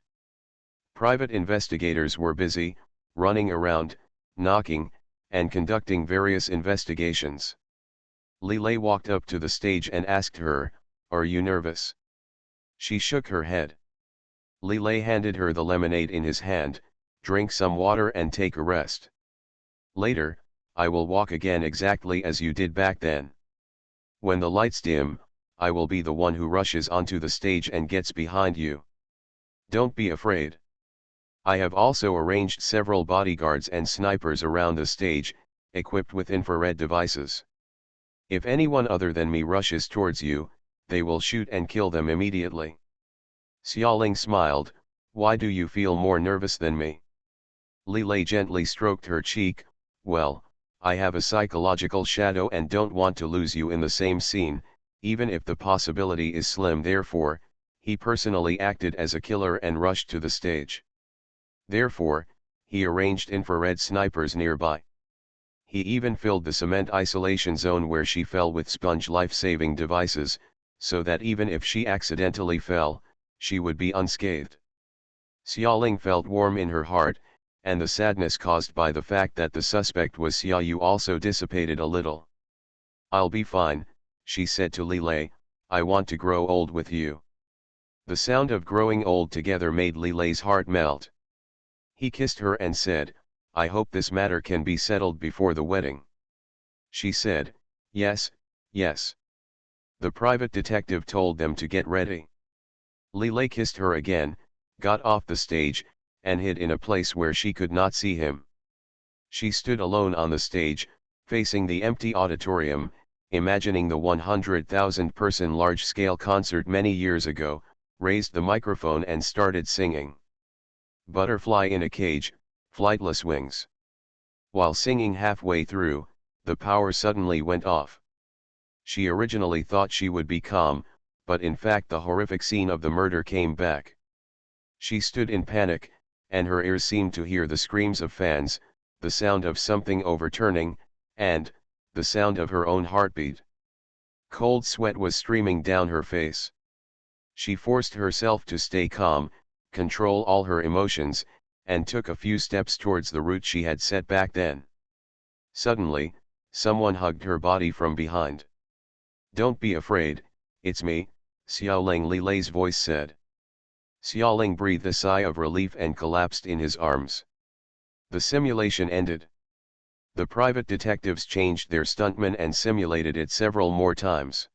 Private investigators were busy, running around, knocking, and conducting various investigations. Li Lei walked up to the stage and asked her, "Are you nervous?" She shook her head. Li Lei handed her the lemonade in his hand. "Drink some water and take a rest. Later, I will walk again exactly as you did back then. When the lights dim, I will be the one who rushes onto the stage and gets behind you. Don't be afraid. I have also arranged several bodyguards and snipers around the stage, equipped with infrared devices. If anyone other than me rushes towards you, they will shoot and kill them immediately." Xiaoling smiled. "Why do you feel more nervous than me?" Li Lei gently stroked her cheek. "Well, I have a psychological shadow and don't want to lose you in the same scene, even if the possibility is slim." Therefore, he personally acted as a killer and rushed to the stage. Therefore, he arranged infrared snipers nearby. He even filled the cement isolation zone where she fell with sponge life-saving devices, so that even if she accidentally fell, she would be unscathed. Xiaoling felt warm in her heart, and the sadness caused by the fact that the suspect was Xiaoyu also dissipated a little. "I'll be fine," she said to Li Lei, "I want to grow old with you." The sound of growing old together made Li Lei's heart melt. He kissed her and said, "I hope this matter can be settled before the wedding." She said, "Yes, yes." The private detective told them to get ready. Li Lei kissed her again, got off the stage, and hid in a place where she could not see him. She stood alone on the stage, facing the empty auditorium, imagining the 100,000-person large-scale concert many years ago, raised the microphone and started singing. "Butterfly in a cage, flightless wings." While singing halfway through, the power suddenly went off. She originally thought she would be calm, but in fact the horrific scene of the murder came back. She stood in panic, and her ears seemed to hear the screams of fans, the sound of something overturning, and the sound of her own heartbeat. Cold sweat was streaming down her face. She forced herself to stay calm, control all her emotions, and took a few steps towards the route she had set back then. Suddenly, someone hugged her body from behind. "Don't be afraid, it's me," Xiaoling Li Lei's voice said. Xiaoling breathed a sigh of relief and collapsed in his arms. The simulation ended. The private detectives changed their stuntman and simulated it several more times.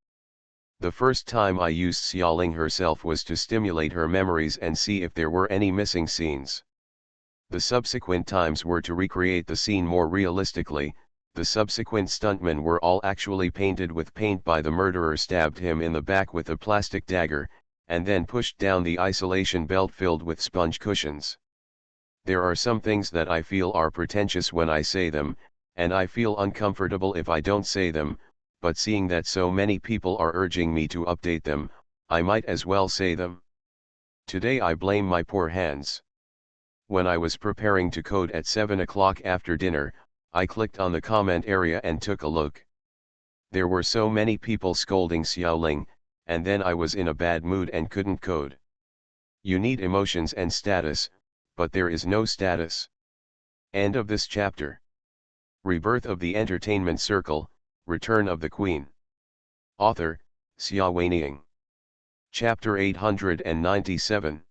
The first time I used Xiaoling herself was to stimulate her memories and see if there were any missing scenes. The subsequent times were to recreate the scene more realistically. The subsequent stuntmen were all actually painted with paint by the murderer stabbed him in the back with a plastic dagger, and then pushed down the isolation belt filled with sponge cushions. There are some things that I feel are pretentious when I say them, and I feel uncomfortable if I don't say them, but seeing that so many people are urging me to update them, I might as well say them. Today I blame my poor hands. When I was preparing to code at 7 o'clock after dinner, I clicked on the comment area and took a look. There were so many people scolding Xiaoling, and then I was in a bad mood and couldn't code. You need emotions and status, but there is no status. End of this chapter. Rebirth of the Entertainment Circle, Return of the Queen. Author, Xia Weining. Chapter 897.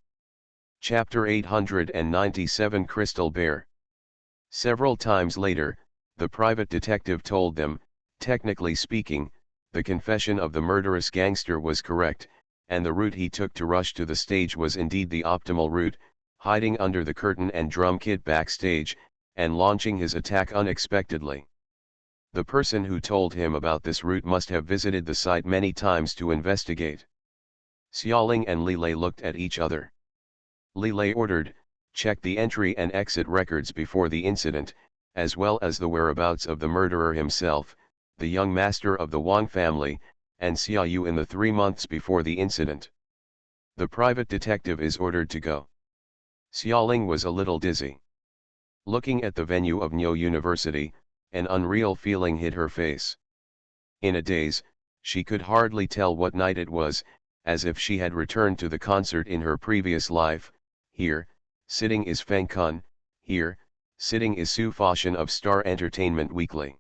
Chapter 897 Crystal Bear. Several times later, the private detective told them, technically speaking, the confession of the murderous gangster was correct, and the route he took to rush to the stage was indeed the optimal route, hiding under the curtain and drum kit backstage, and launching his attack unexpectedly. The person who told him about this route must have visited the site many times to investigate. Xiaoling and Li Lei looked at each other. Li Lei ordered, "Check the entry and exit records before the incident, as well as the whereabouts of the murderer himself, the young master of the Wang family, and Xiaoyu in the 3 months before the incident. The private detective is ordered to go." Xiaoling was a little dizzy. Looking at the venue of Nyo University, an unreal feeling hit her face. In a daze, she could hardly tell what night it was, as if she had returned to the concert in her previous life. Here, sitting is Feng Kun, here, sitting is Su Fashion of Star Entertainment Weekly.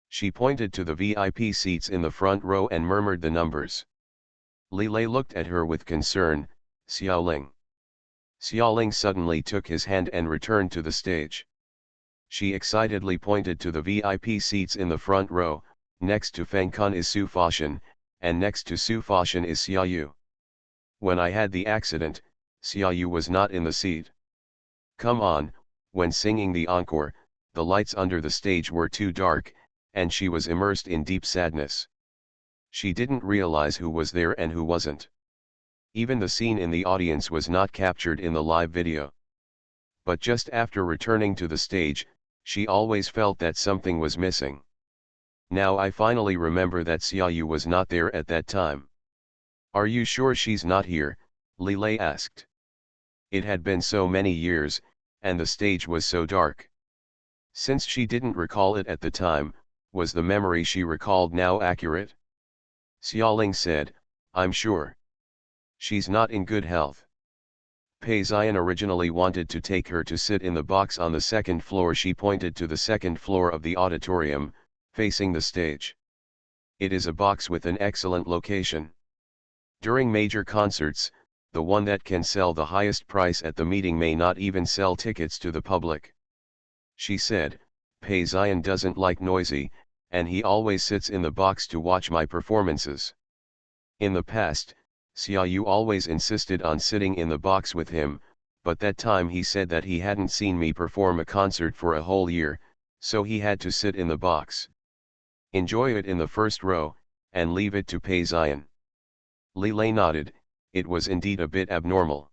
She pointed to the VIP seats in the front row and murmured the numbers. Li Lei looked at her with concern. "Xiaoling." Xiaoling suddenly took his hand and returned to the stage. She excitedly pointed to the VIP seats in the front row. "Next to Feng Kun is Su Fashion, and next to Su Fashion is Xiaoyu. When I had the accident, Xiaoyu was not in the seat. Come on." When singing the encore, the lights under the stage were too dark, and she was immersed in deep sadness. She didn't realize who was there and who wasn't. Even the scene in the audience was not captured in the live video. But just after returning to the stage, she always felt that something was missing. "Now I finally remember that Xiaoyu was not there at that time." "Are you sure she's not here?" Li Lei asked. It had been so many years, and the stage was so dark. Since she didn't recall it at the time, was the memory she recalled now accurate? Xiaoling said, I'm sure. She's not in good health. Pei Xian originally wanted to take her to sit in the box on the second floor. She pointed to the second floor of the auditorium, facing the stage. It is a box with an excellent location. During major concerts, the one that can sell the highest price at the meeting may not even sell tickets to the public. She said, Pei Xian doesn't like noisy, and he always sits in the box to watch my performances. In the past, Xiaoyu always insisted on sitting in the box with him, but that time he said that he hadn't seen me perform a concert for a whole year, so he had to sit in the box. Enjoy it in the first row, and leave it to Pei Xian. Li Lei nodded. It was indeed a bit abnormal.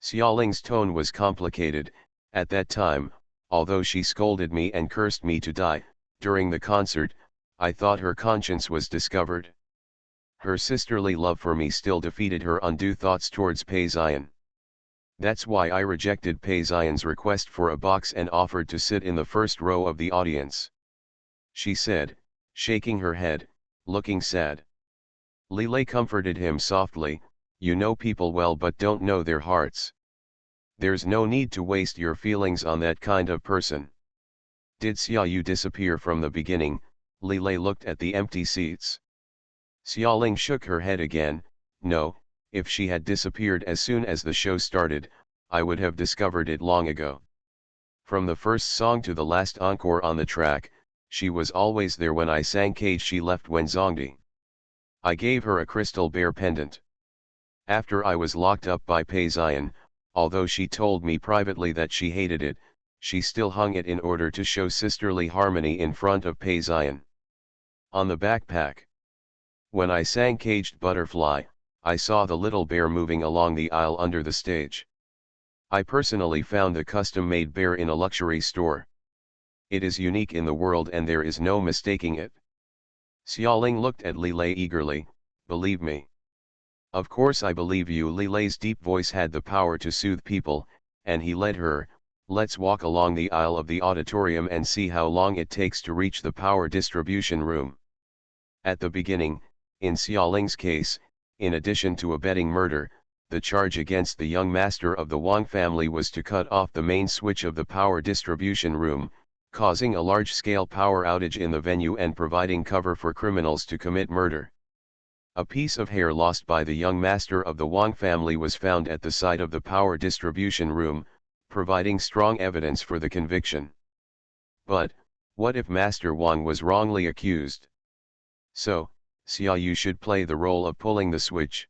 Xiaoling's tone was complicated. At that time, although she scolded me and cursed me to die, during the concert, I thought her conscience was discovered. Her sisterly love for me still defeated her undue thoughts towards Pei Xian. That's why I rejected Pei Xian's request for a box and offered to sit in the first row of the audience. She said, shaking her head, looking sad. Li Lei comforted him softly, you know people well but don't know their hearts. There's no need to waste your feelings on that kind of person. Did Xiaoyu disappear from the beginning? Li Lei looked at the empty seats. Xiaoling shook her head again. No, if she had disappeared as soon as the show started, I would have discovered it long ago. From the first song to the last encore on the track, she was always there. When I sang Cage, she left when Zongdi. I gave her a crystal bear pendant. After I was locked up by Pei Xian, although she told me privately that she hated it, she still hung it in order to show sisterly harmony in front of Pei Xian. On the backpack. When I sang Caged Butterfly, I saw the little bear moving along the aisle under the stage. I personally found the custom-made bear in a luxury store. It is unique in the world and there is no mistaking it. Xiaoling looked at Li Lei eagerly, believe me. Of course I believe you. Li Lei's deep voice had the power to soothe people, and he led her, let's walk along the aisle of the auditorium and see how long it takes to reach the power distribution room. At the beginning, in Xiaoling's case, in addition to abetting murder, the charge against the young master of the Wang family was to cut off the main switch of the power distribution room, causing a large-scale power outage in the venue and providing cover for criminals to commit murder. A piece of hair lost by the young master of the Wang family was found at the site of the power distribution room, providing strong evidence for the conviction. But, what if Master Wang was wrongly accused? So, Xiaoyu should play the role of pulling the switch.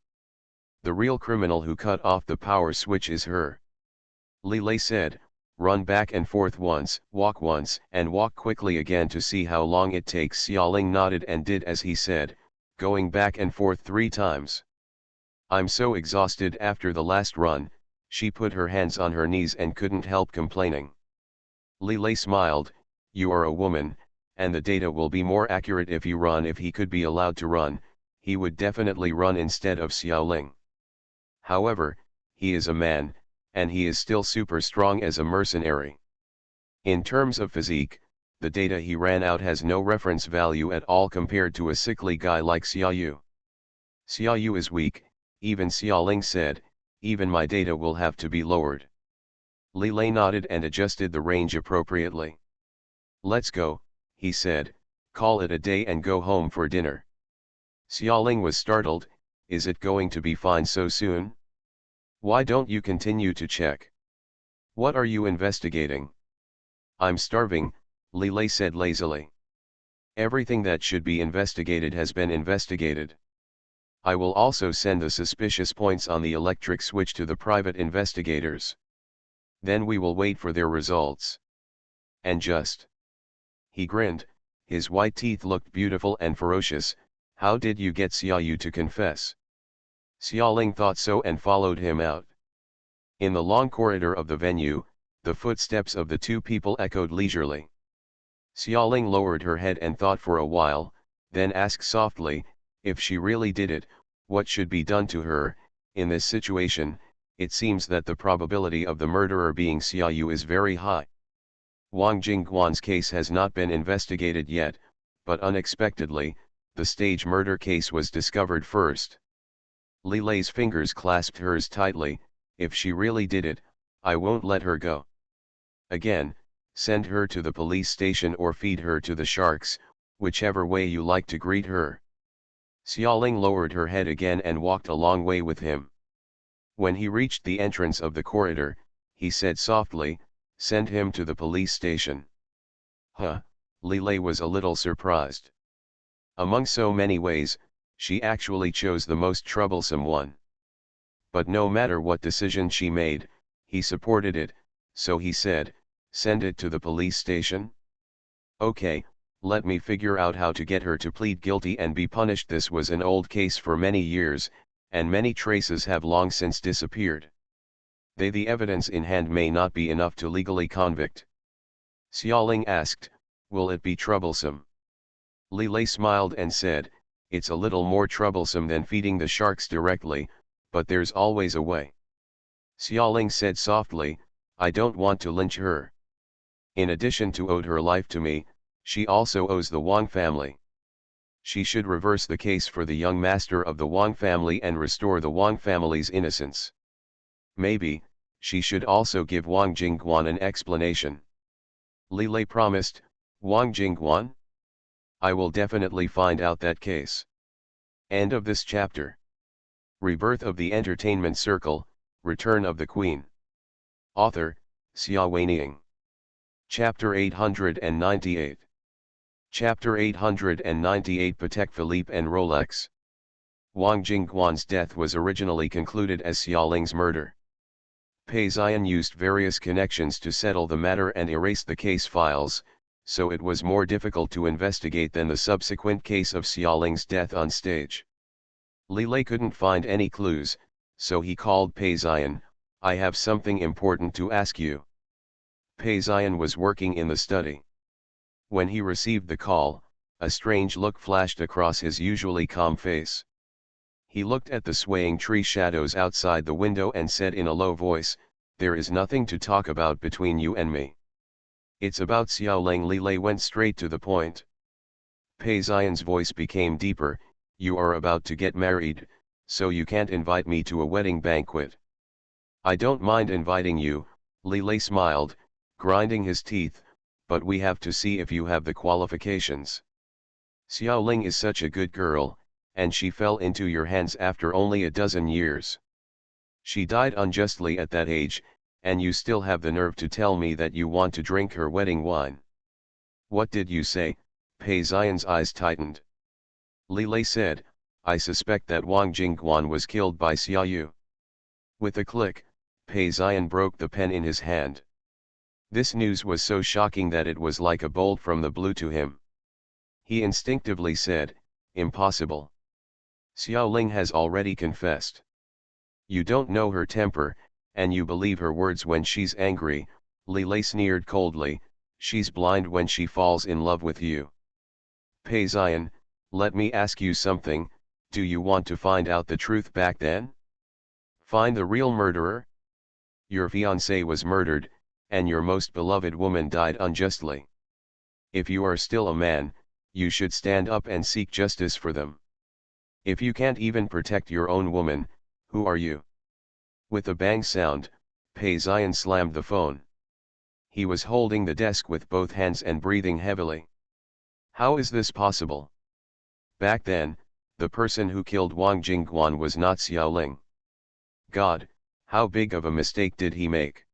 The real criminal who cut off the power switch is her. Li Lei said, run back and forth once, and walk quickly again to see how long it takes. Xiaoling nodded and did as he said, going back and forth 3 times. I'm so exhausted after the last run. She put her hands on her knees and couldn't help complaining. Li Lei smiled, you are a woman, and the data will be more accurate if you run. If he could be allowed to run, he would definitely run instead of Xiaoling. However, he is a man, and he is still super strong as a mercenary. In terms of physique, the data he ran out has no reference value at all compared to a sickly guy like Xiaoyu. Xiaoyu is weak, even Xiaoling said, even my data will have to be lowered. Li Lei nodded and adjusted the range appropriately. Let's go, he said, call it a day and go home for dinner. Xiaoling was startled, is it going to be fine so soon? Why don't you continue to check? What are you investigating? I'm starving, Li Lei said lazily. Everything that should be investigated has been investigated. I will also send the suspicious points on the electric switch to the private investigators. Then we will wait for their results. And just. He grinned, his white teeth looked beautiful and ferocious. How did you get Xiaoyu to confess? Xiaoling thought so and followed him out. In the long corridor of the venue, the footsteps of the 2 people echoed leisurely. Xiaoling lowered her head and thought for a while, then asked softly, if she really did it, what should be done to her? In this situation, it seems that the probability of the murderer being Xiaoyu is very high. Wang Jingguan's case has not been investigated yet, but unexpectedly, the stage murder case was discovered first. Li Lei's fingers clasped hers tightly. If she really did it, I won't let her go. Again, send her to the police station or feed her to the sharks, whichever way you like to greet her. Xiaoling lowered her head again and walked a long way with him. When he reached the entrance of the corridor, he said softly, "Send him to the police station." Huh, Li Lei was a little surprised. Among so many ways, she actually chose the most troublesome one. But no matter what decision she made, he supported it, so he said, "Send it to the police station?" "Okay, let me figure out how to get her to plead guilty and be punished." This was an old case for many years, and many traces have long since disappeared. The evidence in hand may not be enough to legally convict. Xiaoling asked, "Will it be troublesome?" Li Lei smiled and said, "It's a little more troublesome than feeding the sharks directly, but there's always a way." Xiaoling said softly, "I don't want to lynch her. In addition to owed her life to me, she also owes the Wang family. She should reverse the case for the young master of the Wang family and restore the Wang family's innocence. Maybe, she should also give Wang Jingguan an explanation." Li Lei promised. "Wang Jingguan? I will definitely find out that case." End of this chapter. Rebirth of the Entertainment Circle, Return of the Queen. Author, Xia Weining. Chapter 898. Chapter 898 Patek Philippe and Rolex. Wang Jingguan's death was originally concluded as Xiaoling's murder. Pei Xian used various connections to settle the matter and erase the case files, so it was more difficult to investigate than the subsequent case of Xiaoling's death on stage. Li Lei couldn't find any clues, so he called Pei Xian. "I have something important to ask you." Pei Xian was working in the study. When he received the call, a strange look flashed across his usually calm face. He looked at the swaying tree shadows outside the window and said in a low voice, "There is nothing to talk about between you and me. It's about Xiaoling." Li Lei went straight to the point. Pei Xian's voice became deeper. "You are about to get married, so you can't invite me to a wedding banquet." "I don't mind inviting you," Li Lei smiled, grinding his teeth, "but we have to see if you have the qualifications. Xiaoling is such a good girl, and she fell into your hands after only a dozen years. She died unjustly at that age, and you still have the nerve to tell me that you want to drink her wedding wine." "What did you say?" Pei Xian's eyes tightened. Li Lei said, "I suspect that Wang Jingguan was killed by Xiaoyu." With a click, Pei Xian broke the pen in his hand. This news was so shocking that it was like a bolt from the blue to him. He instinctively said, "Impossible. Xiaoling has already confessed." "You don't know her temper, and you believe her words when she's angry," Li Lei sneered coldly. "She's blind when she falls in love with you." "Pei Xian, let me ask you something. Do you want to find out the truth back then? Find the real murderer? Your fiancé was murdered, and your most beloved woman died unjustly. If you are still a man, you should stand up and seek justice for them. If you can't even protect your own woman, who are you?" With a bang sound, Pei Xian slammed the phone. He was holding the desk with both hands and breathing heavily. How is this possible? Back then, the person who killed Wang Jingguan was not Xiaoling. God, how big of a mistake did he make?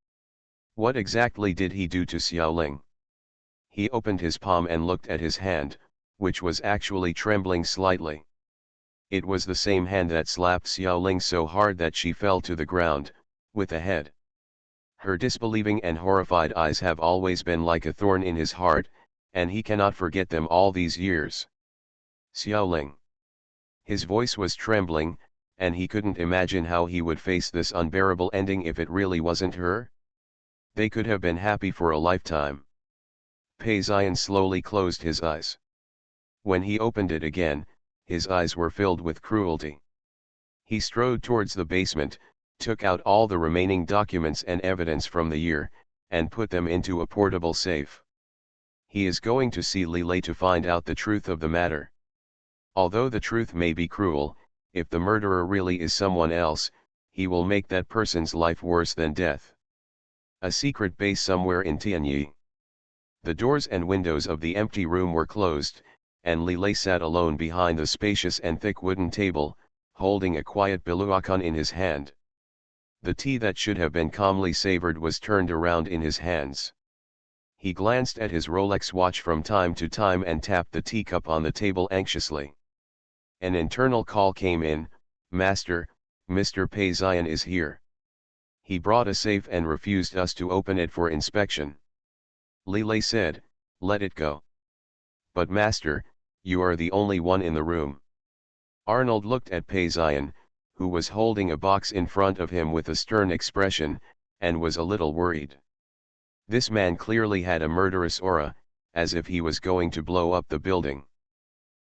What exactly did he do to Xiaoling? He opened his palm and looked at his hand, which was actually trembling slightly. It was the same hand that slapped Xiaoling so hard that she fell to the ground, with a head. Her disbelieving and horrified eyes have always been like a thorn in his heart, and he cannot forget them all these years. Xiaoling. His voice was trembling, and he couldn't imagine how he would face this unbearable ending if it really wasn't her. They could have been happy for a lifetime. Pei Xian slowly closed his eyes. When he opened it again, his eyes were filled with cruelty. He strode towards the basement, took out all the remaining documents and evidence from the year, and put them into a portable safe. He is going to see Lillet to find out the truth of the matter. Although the truth may be cruel, if the murderer really is someone else, he will make that person's life worse than death. A secret base somewhere in Tianyi. The doors and windows of the empty room were closed, and Lillet sat alone behind the spacious and thick wooden table, holding a quiet biluakan in his hand. The tea that should have been calmly savored was turned around in his hands. He glanced at his Rolex watch from time to time and tapped the teacup on the table anxiously. An internal call came in. "Master, Mr. Peizian is here. He brought a safe and refused us to open it for inspection." Lillet said, "Let it go." "But master, you are the only one in the room." Arnold looked at Peizian, who was holding a box in front of him with a stern expression, and was a little worried. This man clearly had a murderous aura, as if he was going to blow up the building.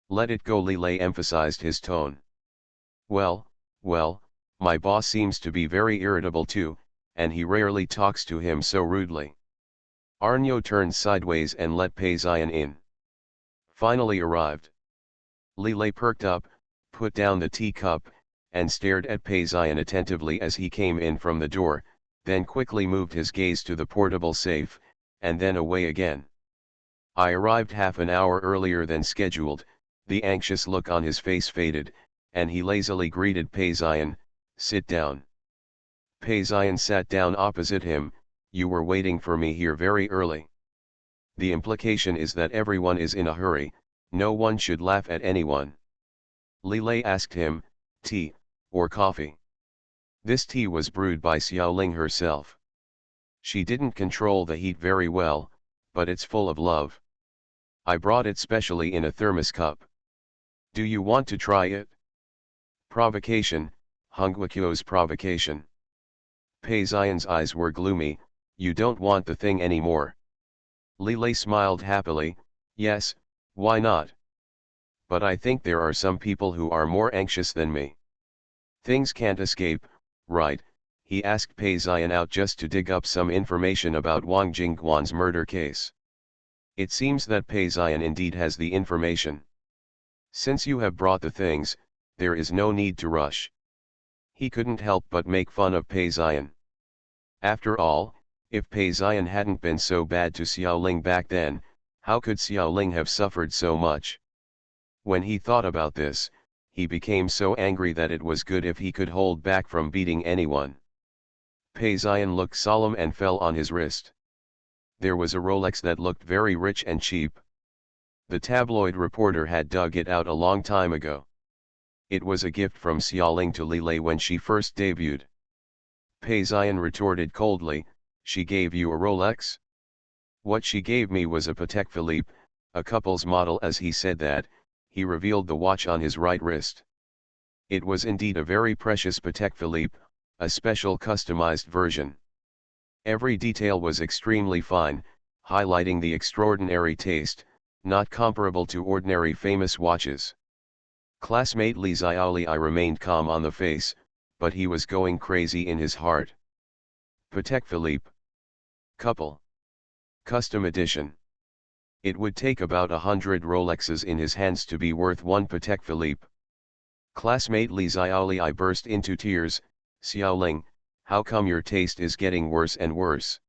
"Let it go," Lillet emphasized his tone. Well, my boss seems to be very irritable too, and he rarely talks to him so rudely." Arnaud turned sideways and let Peizian in. Finally arrived. Lillet perked up, put down the teacup, and stared at Peizian attentively as he came in from the door, then quickly moved his gaze to the portable safe, and then away again. "I arrived half an hour earlier than scheduled." The anxious look on his face faded, and he lazily greeted Peizian, "Sit down." Peizian sat down opposite him. "You were waiting for me here very early." The implication is that everyone is in a hurry, no one should laugh at anyone. Lillet asked him, "Tea, or coffee?" This tea was brewed by Xiaoling herself. She didn't control the heat very well, but it's full of love. "I brought it specially in a thermos cup. Do you want to try it?" Provocation, Hongguo's provocation. Peizian's eyes were gloomy. "You don't want the thing anymore?" Lillet smiled happily. "Yes, why not? But I think there are some people who are more anxious than me." "Things can't escape, right?" He asked Peizian out just to dig up some information about Wang Jingguan's murder case. It seems that Peizian indeed has the information. "Since you have brought the things, there is no need to rush." He couldn't help but make fun of Peizian. After all, if Peizian hadn't been so bad to Xiaoling back then, how could Xiaoling have suffered so much? When he thought about this, he became so angry that it was good if he could hold back from beating anyone. Peizian looked solemn and fell on his wrist. There was a Rolex that looked very rich and cheap. The tabloid reporter had dug it out a long time ago. It was a gift from Xiaoling to Lillet when she first debuted. Peizian retorted coldly, "She gave you a Rolex?" "What she gave me was a Patek Philippe, a couple's model." As he said that, he revealed the watch on his right wrist. It was indeed a very precious Patek Philippe, a special customized version. Every detail was extremely fine, highlighting the extraordinary taste, not comparable to ordinary famous watches. Classmate Li Xiaoli remained calm on the face, but he was going crazy in his heart. Patek Philippe. Couple. Custom edition. It would take about 100 Rolexes in his hands to be worth one Patek Philippe. Classmate Li Xiaoli burst into tears. "Xiaoling, how come your taste is getting worse and worse?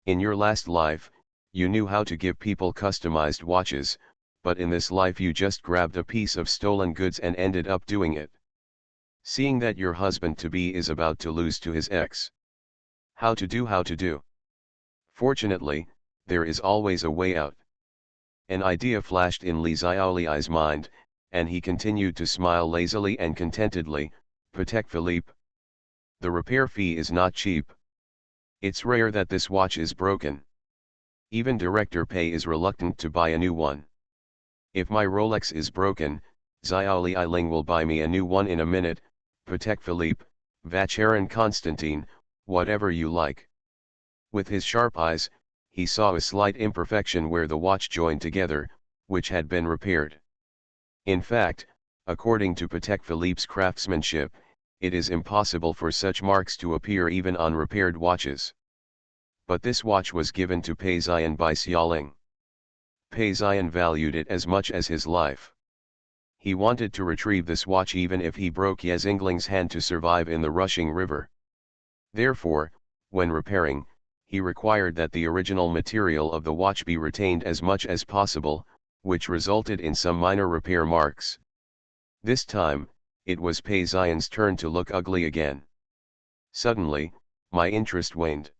In your last life, you knew how to give people customized watches, but in this life you just grabbed a piece of stolen goods and ended up doing it. Seeing that your husband-to-be is about to lose to his ex. How to do? Fortunately, there is always a way out." An idea flashed in Li Xiaoli's mind, and he continued to smile lazily and contentedly. "Patek Philippe. The repair fee is not cheap. It's rare that this watch is broken. Even Director Pei is reluctant to buy a new one. If my Rolex is broken, Xiaoli Ling will buy me a new one in a minute. Patek Philippe, Vacheron Constantine, whatever you like." With his sharp eyes, he saw a slight imperfection where the watch joined together, which had been repaired. In fact, according to Patek Philippe's craftsmanship, it is impossible for such marks to appear even on repaired watches. But this watch was given to Pei Ziyan by Xiaoling. Pei Ziyan valued it as much as his life. He wanted to retrieve this watch even if he broke Ye Xingling's hand to survive in the rushing river. Therefore, when repairing, he required that the original material of the watch be retained as much as possible, which resulted in some minor repair marks. This time, it was Pei Ziyan's turn to look ugly again. Suddenly, my interest waned.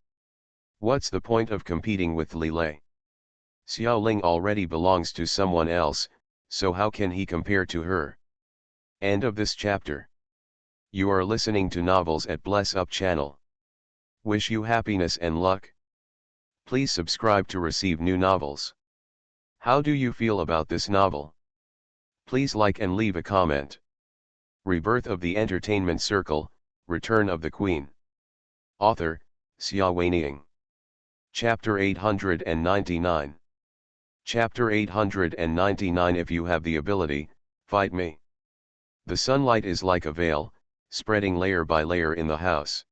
What's the point of competing with Li Lei? Xiaoling already belongs to someone else, so how can he compare to her? End of this chapter. You are listening to Novels at Bless Up channel. Wish you happiness and luck. Please subscribe to receive new novels. How do you feel about this novel? Please like and leave a comment. Rebirth of the Entertainment Circle, Return of the Queen. Author, Xia Weining. Chapter 899. Chapter 899. If you have the ability, fight me. The sunlight is like a veil, spreading layer by layer in the house.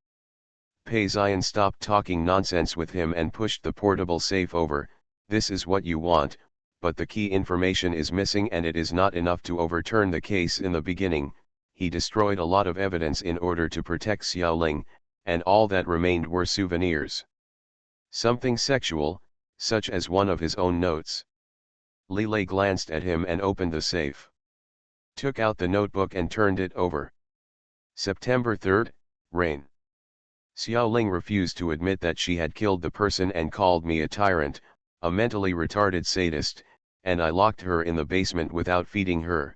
Pei Ziyan stopped talking nonsense with him and pushed the portable safe over. This is what you want, but the key information is missing and it is not enough to overturn the case in the beginning. He destroyed a lot of evidence in order to protect Xiaoling, and all that remained were souvenirs. Something sexual, such as one of his own notes. Li Lei glanced at him and opened the safe. Took out the notebook and turned it over. September 3rd, rain. Xiaoling refused to admit that she had killed the person and called me a tyrant, a mentally retarded sadist, and I locked her in the basement without feeding her.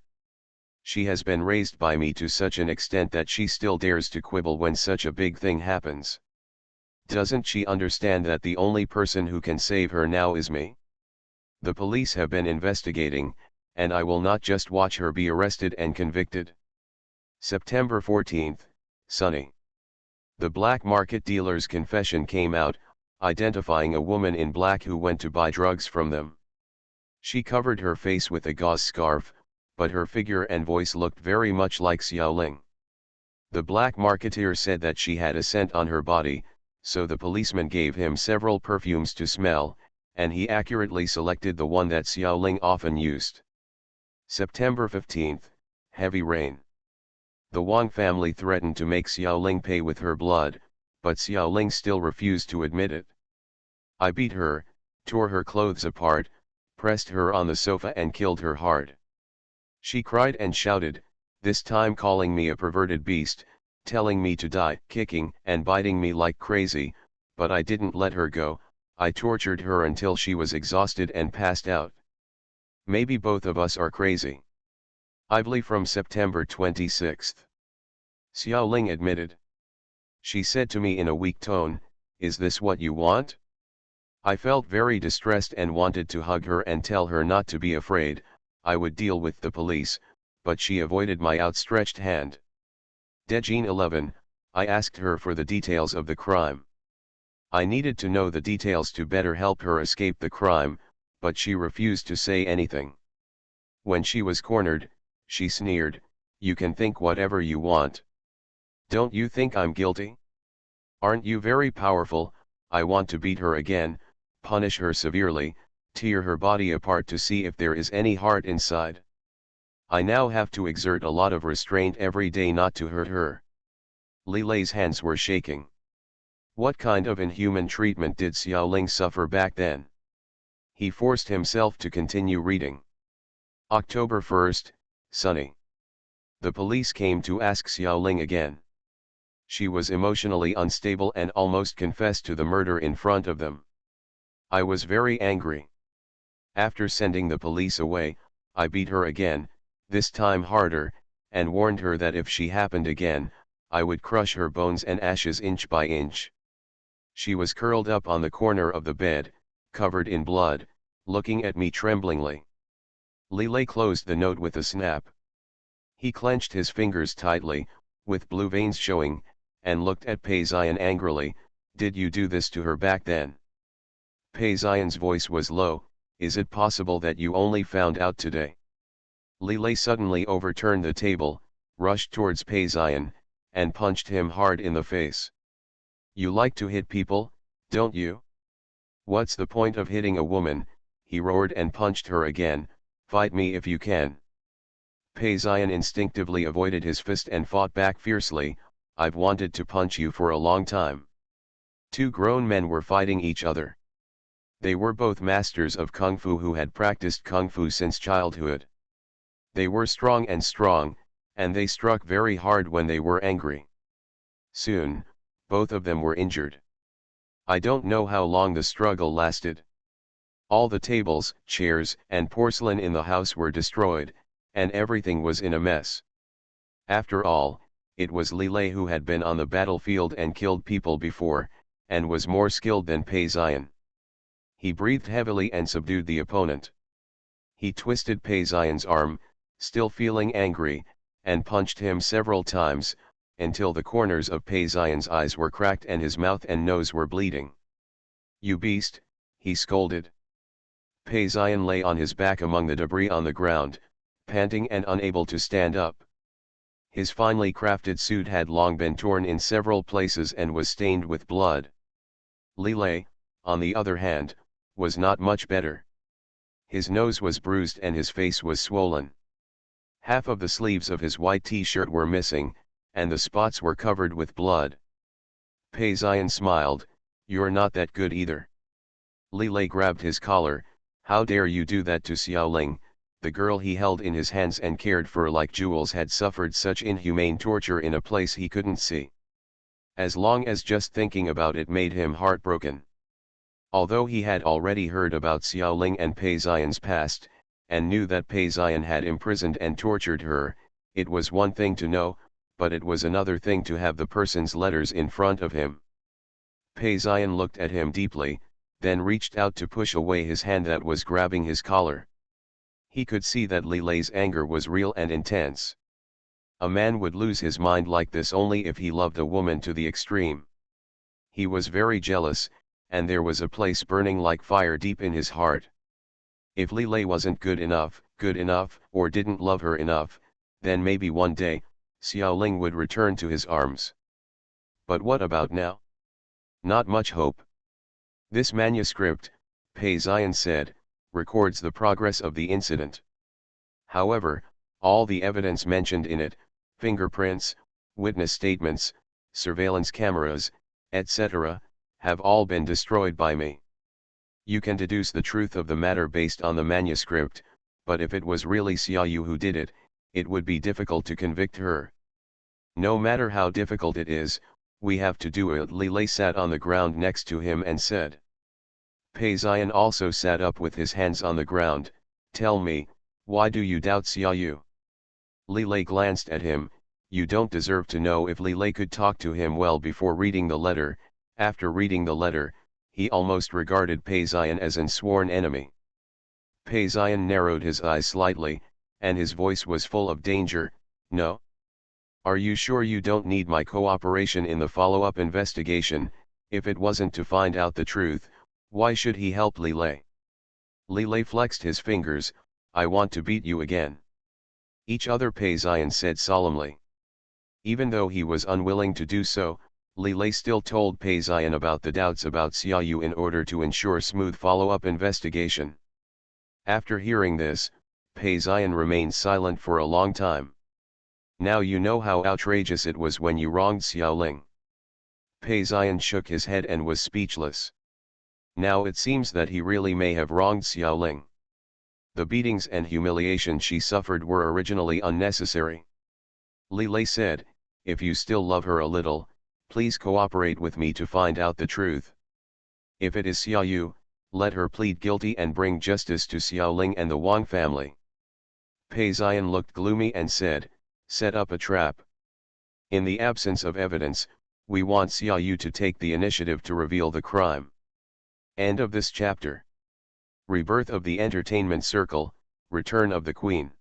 She has been raised by me to such an extent that she still dares to quibble when such a big thing happens. Doesn't she understand that the only person who can save her now is me? The police have been investigating, and I will not just watch her be arrested and convicted. September 14th, sunny. The black market dealer's confession came out, identifying a woman in black who went to buy drugs from them. She covered her face with a gauze scarf, but her figure and voice looked very much like Xiaoling. The black marketeer said that she had a scent on her body, so the policeman gave him several perfumes to smell, and he accurately selected the one that Xiaoling often used. September 15th, heavy rain. The Wang family threatened to make Xiaoling pay with her blood, but Xiaoling still refused to admit it. I beat her, tore her clothes apart, pressed her on the sofa and killed her hard. She cried and shouted, this time calling me a perverted beast, telling me to die, kicking and biting me like crazy, but I didn't let her go. I tortured her until she was exhausted and passed out. Maybe both of us are crazy. Ively from September 26th. Xiaoling admitted. She said to me in a weak tone, is this what you want? I felt very distressed and wanted to hug her and tell her not to be afraid, I would deal with the police, but she avoided my outstretched hand. Dejin 11, I asked her for the details of the crime. I needed to know the details to better help her escape the crime, but she refused to say anything. When she was cornered, she sneered, you can think whatever you want. Don't you think I'm guilty? Aren't you very powerful? I want to beat her again, punish her severely, tear her body apart to see if there is any heart inside. I now have to exert a lot of restraint every day not to hurt her. Li Lei's hands were shaking. What kind of inhuman treatment did Xiaoling suffer back then? He forced himself to continue reading. October 1st, sunny. The police came to ask Xiaoling again. She was emotionally unstable and almost confessed to the murder in front of them. I was very angry. After sending the police away, I beat her again, this time harder, and warned her that if she happened again, I would crush her bones and ashes inch by inch. She was curled up on the corner of the bed, covered in blood, looking at me tremblingly. Li Lei closed the note with a snap. He clenched his fingers tightly, with blue veins showing, and looked at Pei Ziyan angrily, did you do this to her back then? Pei Ziyan's voice was low, is it possible that you only found out today? Li Lei suddenly overturned the table, rushed towards Pei Ziyan, and punched him hard in the face. You like to hit people, don't you? What's the point of hitting a woman? He roared and punched her again. Fight me if you can. Pei Ziyan instinctively avoided his fist and fought back fiercely. I've wanted to punch you for a long time. Two grown men were fighting each other. They were both masters of Kung Fu who had practiced Kung Fu since childhood. They were strong, and they struck very hard when they were angry. Soon, both of them were injured. I don't know how long the struggle lasted. All the tables, chairs, and porcelain in the house were destroyed, and everything was in a mess. After all, it was Li Lei who had been on the battlefield and killed people before, and was more skilled than Pei Ziyan. He breathed heavily and subdued the opponent. He twisted Pei Ziyan's arm, still feeling angry, and punched him several times, until the corners of Pei Ziyan's eyes were cracked and his mouth and nose were bleeding. You beast, he scolded. Pei Ziyan lay on his back among the debris on the ground, panting and unable to stand up. His finely crafted suit had long been torn in several places and was stained with blood. Li Lei, on the other hand, was not much better. His nose was bruised and his face was swollen. Half of the sleeves of his white t-shirt were missing, and the spots were covered with blood. Pei Ziyan smiled. You're not that good either. Li Lei grabbed his collar. How dare you do that to Xiaoling? The girl he held in his hands and cared for like jewels had suffered such inhumane torture in a place he couldn't see. As long as just thinking about it made him heartbroken. Although he had already heard about Xiaoling and Pei Ziyan's past, and knew that Pei Ziyan had imprisoned and tortured her, it was one thing to know, but it was another thing to have the person's letters in front of him. Pei Ziyan looked at him deeply, then reached out to push away his hand that was grabbing his collar. He could see that Li Lei's anger was real and intense. A man would lose his mind like this only if he loved a woman to the extreme. He was very jealous, and there was a place burning like fire deep in his heart. If Li Lei wasn't good enough, or didn't love her enough, then maybe one day, Xiaoling would return to his arms. But what about now? Not much hope. This manuscript, Pei Ziyan said, records the progress of the incident. However, all the evidence mentioned in it, fingerprints, witness statements, surveillance cameras, etc., have all been destroyed by me. You can deduce the truth of the matter based on the manuscript, but if it was really Xiaoyu who did it, it would be difficult to convict her. No matter how difficult it is, we have to do it. Li Lei sat on the ground next to him and said. Pei Ziyan also sat up with his hands on the ground. Tell me, why do you doubt Xiaoyu? Li Lei glanced at him. You don't deserve to know if Li Lei could talk to him well before reading the letter. After reading the letter, he almost regarded Pei Ziyan as an sworn enemy. Pei Ziyan narrowed his eyes slightly, and his voice was full of danger. No? Are you sure you don't need my cooperation in the follow-up investigation? If it wasn't to find out the truth, why should he help Li Lei? Li Lei flexed his fingers. I want to beat you again. Each other, Pei Ziyan said solemnly. Even though he was unwilling to do so, Li Lei still told Pei Ziyan about the doubts about Xiaoyu in order to ensure smooth follow-up investigation. After hearing this, Pei Ziyan remained silent for a long time. Now you know how outrageous it was when you wronged Xiaoling. Pei Ziyan shook his head and was speechless. Now it seems that he really may have wronged Xiaoling. The beatings and humiliation she suffered were originally unnecessary. Li Lei said, if you still love her a little, please cooperate with me to find out the truth. If it is Xiaoyu, let her plead guilty and bring justice to Xiaoling and the Wang family. Pei Ziyan looked gloomy and said, set up a trap. In the absence of evidence, we want Xiaoyu to take the initiative to reveal the crime. End of this chapter. Rebirth of the Entertainment Circle, Return of the Queen.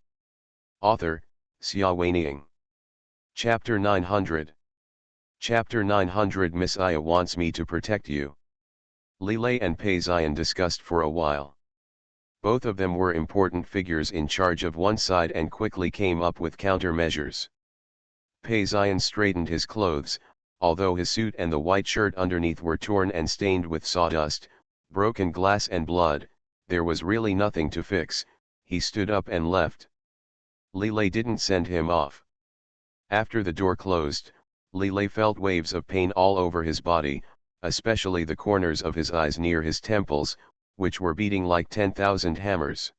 Author, Xia Weining. Chapter 900. Chapter 900. Messiah wants me to protect you. Li Lei and Pei Ziyan discussed for a while. Both of them were important figures in charge of one side and quickly came up with countermeasures. Pei Ziyan straightened his clothes, although his suit and the white shirt underneath were torn and stained with sawdust, Broken glass and blood, there was really nothing to fix. He stood up and left. Lilei didn't send him off. After the door closed, Lilei felt waves of pain all over his body, especially the corners of his eyes near his temples, which were beating like 10,000 hammers.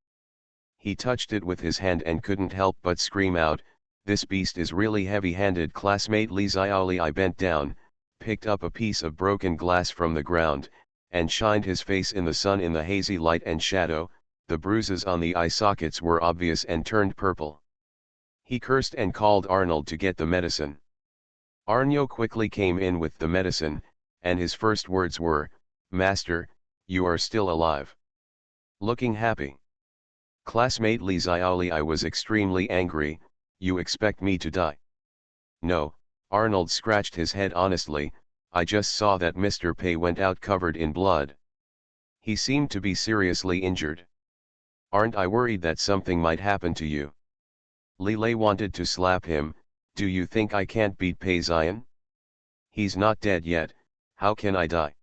He touched it with his hand and couldn't help but scream out, "This beast is really heavy-handed." Classmate Li Xiaoli bent down, picked up a piece of broken glass from the ground, and shined his face in the sun. In the hazy light and shadow, the bruises on the eye sockets were obvious and turned purple. He cursed and called Arnold to get the medicine. Arno quickly came in with the medicine, and his first words were, "Master, you are still alive. Looking happy." Classmate Li Xiaoli was extremely angry. "You expect me to die?" "No," Arnold scratched his head honestly, "I just saw that Mr. Pei went out covered in blood. He seemed to be seriously injured. Aren't I worried that something might happen to you?" Lilei wanted to slap him. "Do you think I can't beat Pei Xian? He's not dead yet, how can I die?"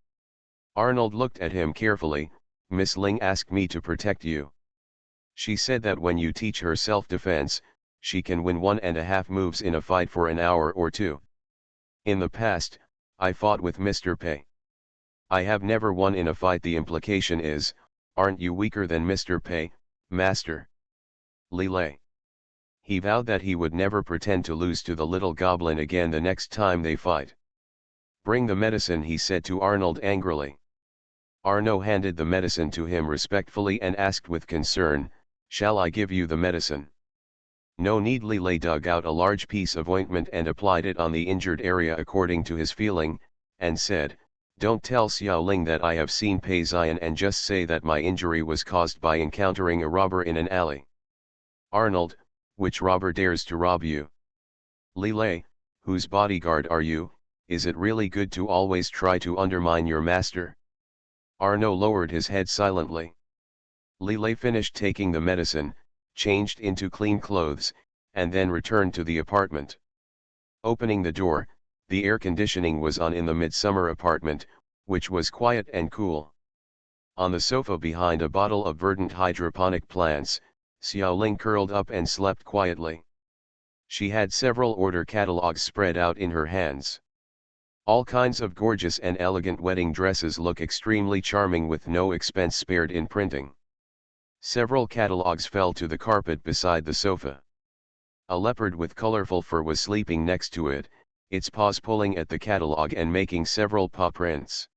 Arnold looked at him carefully. "Miss Ling asked me to protect you. She said that when you teach her self-defense, she can win 1.5 moves in a fight for an hour or two. In the past, I fought with Mr. Pei. I have never won in a fight. The implication is, aren't you weaker than Mr. Pei, Master?" Lilei. He vowed that he would never pretend to lose to the little goblin again the next time they fight. "Bring the medicine," he said to Arnold angrily. Arno handed the medicine to him respectfully and asked with concern, "Shall I give you the medicine?" "No need." Lilei dug out a large piece of ointment and applied it on the injured area according to his feeling, and said, "Don't tell Xiaoling that I have seen Pei Xian, and just say that my injury was caused by encountering a robber in an alley." Arnold, "Which robber dares to rob you?" Lilei, "Whose bodyguard are you? Is it really good to always try to undermine your master?" Arno lowered his head silently. Lilei finished taking the medicine, changed into clean clothes, and then returned to the apartment. Opening the door, the air conditioning was on in the midsummer apartment, which was quiet and cool. On the sofa behind a bottle of verdant hydroponic plants, Xiaoling curled up and slept quietly. She had several order catalogs spread out in her hands. All kinds of gorgeous and elegant wedding dresses look extremely charming with no expense spared in printing. Several catalogs fell to the carpet beside the sofa. A leopard with colorful fur was sleeping next to it, its paws pulling at the catalog and making several paw prints.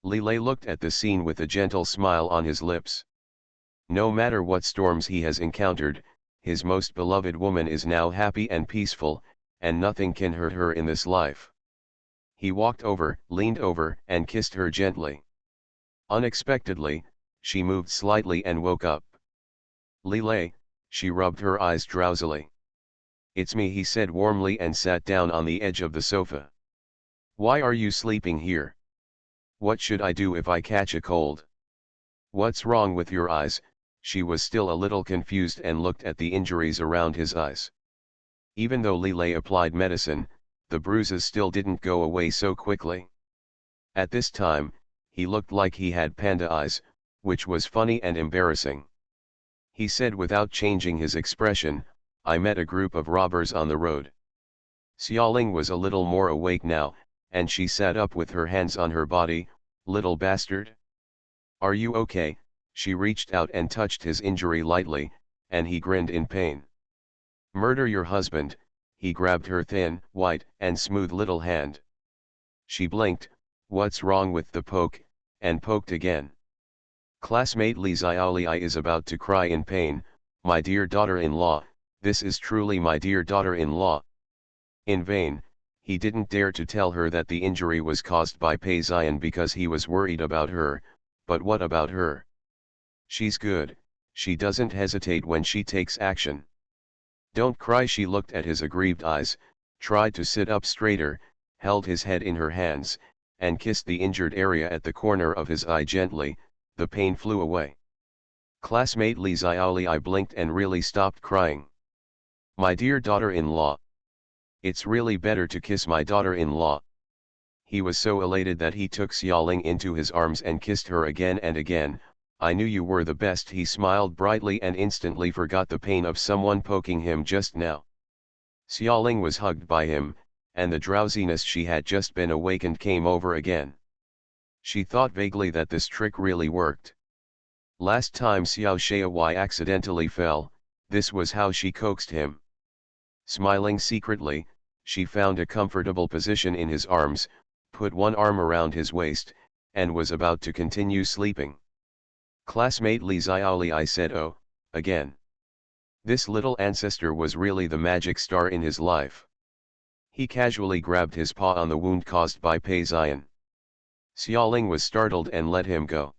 Lilei looked at the scene with a gentle smile on his lips. No matter what storms he has encountered, his most beloved woman is now happy and peaceful, and nothing can hurt her in this life. He walked over, leaned over, and kissed her gently. Unexpectedly, she moved slightly and woke up. "Lilei," she rubbed her eyes drowsily. "It's me," he said warmly and sat down on the edge of the sofa. "Why are you sleeping here? What should I do if I catch a cold?" "What's wrong with your eyes?" She was still a little confused and looked at the injuries around his eyes. Even though Lilei applied medicine, the bruises still didn't go away so quickly. At this time, he looked like he had panda eyes, which was funny and embarrassing. He said without changing his expression, "I met a group of robbers on the road." Xiaoling was a little more awake now, and she sat up with her hands on her body. "Little bastard. Are you okay?" She reached out and touched his injury lightly, and he grinned in pain. "Murder your husband," he grabbed her thin, white, and smooth little hand. She blinked, "What's wrong with the poke?" and poked again. Classmate Li Xiaoli is about to cry in pain. "My dear daughter-in-law, this is truly my dear daughter-in-law." In vain, he didn't dare to tell her that the injury was caused by Pei Xian because he was worried about her. But what about her? She's good, she doesn't hesitate when she takes action. "Don't cry." She looked at his aggrieved eyes, tried to sit up straighter, held his head in her hands, and kissed the injured area at the corner of his eye gently. The pain flew away. Classmate Li Xiaoli blinked and really stopped crying. "My dear daughter-in-law. It's really better to kiss my daughter-in-law." He was so elated that he took Xiaoling into his arms and kissed her again and again. I knew you were the best. He smiled brightly and instantly forgot the pain of someone poking him just now. Xiaoling was hugged by him, and the drowsiness she had just been awakened came over again. She thought vaguely that this trick really worked. Last time Xiao Shuai accidentally fell, this was how she coaxed him. Smiling secretly, she found a comfortable position in his arms, put one arm around his waist, and was about to continue sleeping. Classmate Li Xiaoli, I said, oh, again. This little ancestor was really the magic star in his life. He casually grabbed his paw on the wound caused by Pei Xian. Xiaoling was startled and let him go.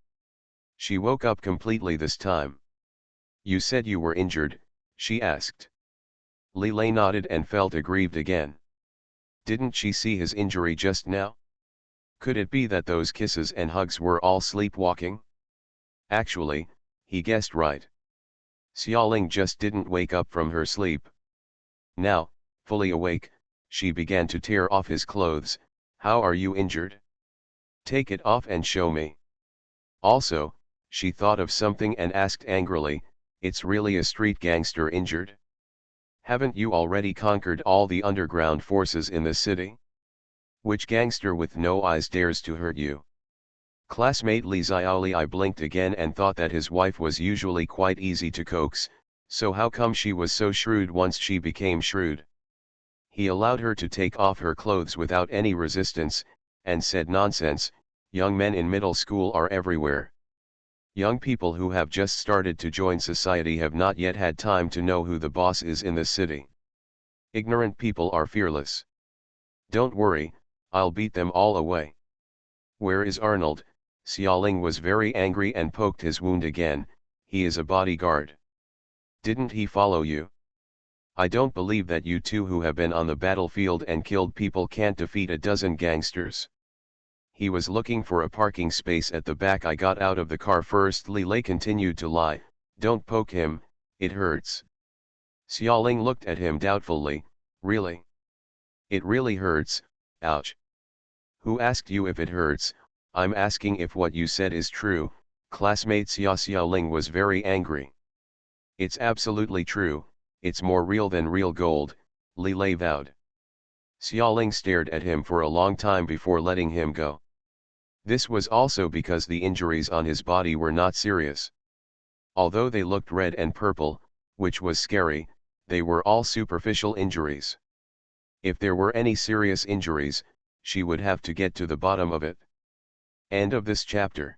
She woke up completely this time. You said you were injured, she asked. Li Lei nodded and felt aggrieved again. Didn't she see his injury just now? Could it be that those kisses and hugs were all sleepwalking? Actually, he guessed right. Xiaoling just didn't wake up from her sleep. Now, fully awake, she began to tear off his clothes. How are you injured? Take it off and show me. Also, she thought of something and asked angrily, it's really a street gangster injured? Haven't you already conquered all the underground forces in the city? Which gangster with no eyes dares to hurt you? Classmate Li Xiaoli, I blinked again and thought that his wife was usually quite easy to coax, so how come she was so shrewd once she became shrewd? He allowed her to take off her clothes without any resistance, and said, nonsense, young men in middle school are everywhere. Young people who have just started to join society have not yet had time to know who the boss is in the city. Ignorant people are fearless. Don't worry, I'll beat them all away. Where is Arnold? Xiaoling was very angry and poked his wound again. He is a bodyguard. Didn't he follow you? I don't believe that you two who have been on the battlefield and killed people can't defeat a dozen gangsters. He was looking for a parking space at the back. I got out of the car first. Li Lei continued to lie. Don't poke him, it hurts. Xiaoling looked at him doubtfully. Really? It really hurts, ouch. Who asked you if it hurts? I'm asking if what you said is true. Classmate Xiaoling was very angry. It's absolutely true, it's more real than real gold, Li Lei vowed. Xiaoling stared at him for a long time before letting him go. This was also because the injuries on his body were not serious. Although they looked red and purple, which was scary, they were all superficial injuries. If there were any serious injuries, she would have to get to the bottom of it. End of this chapter.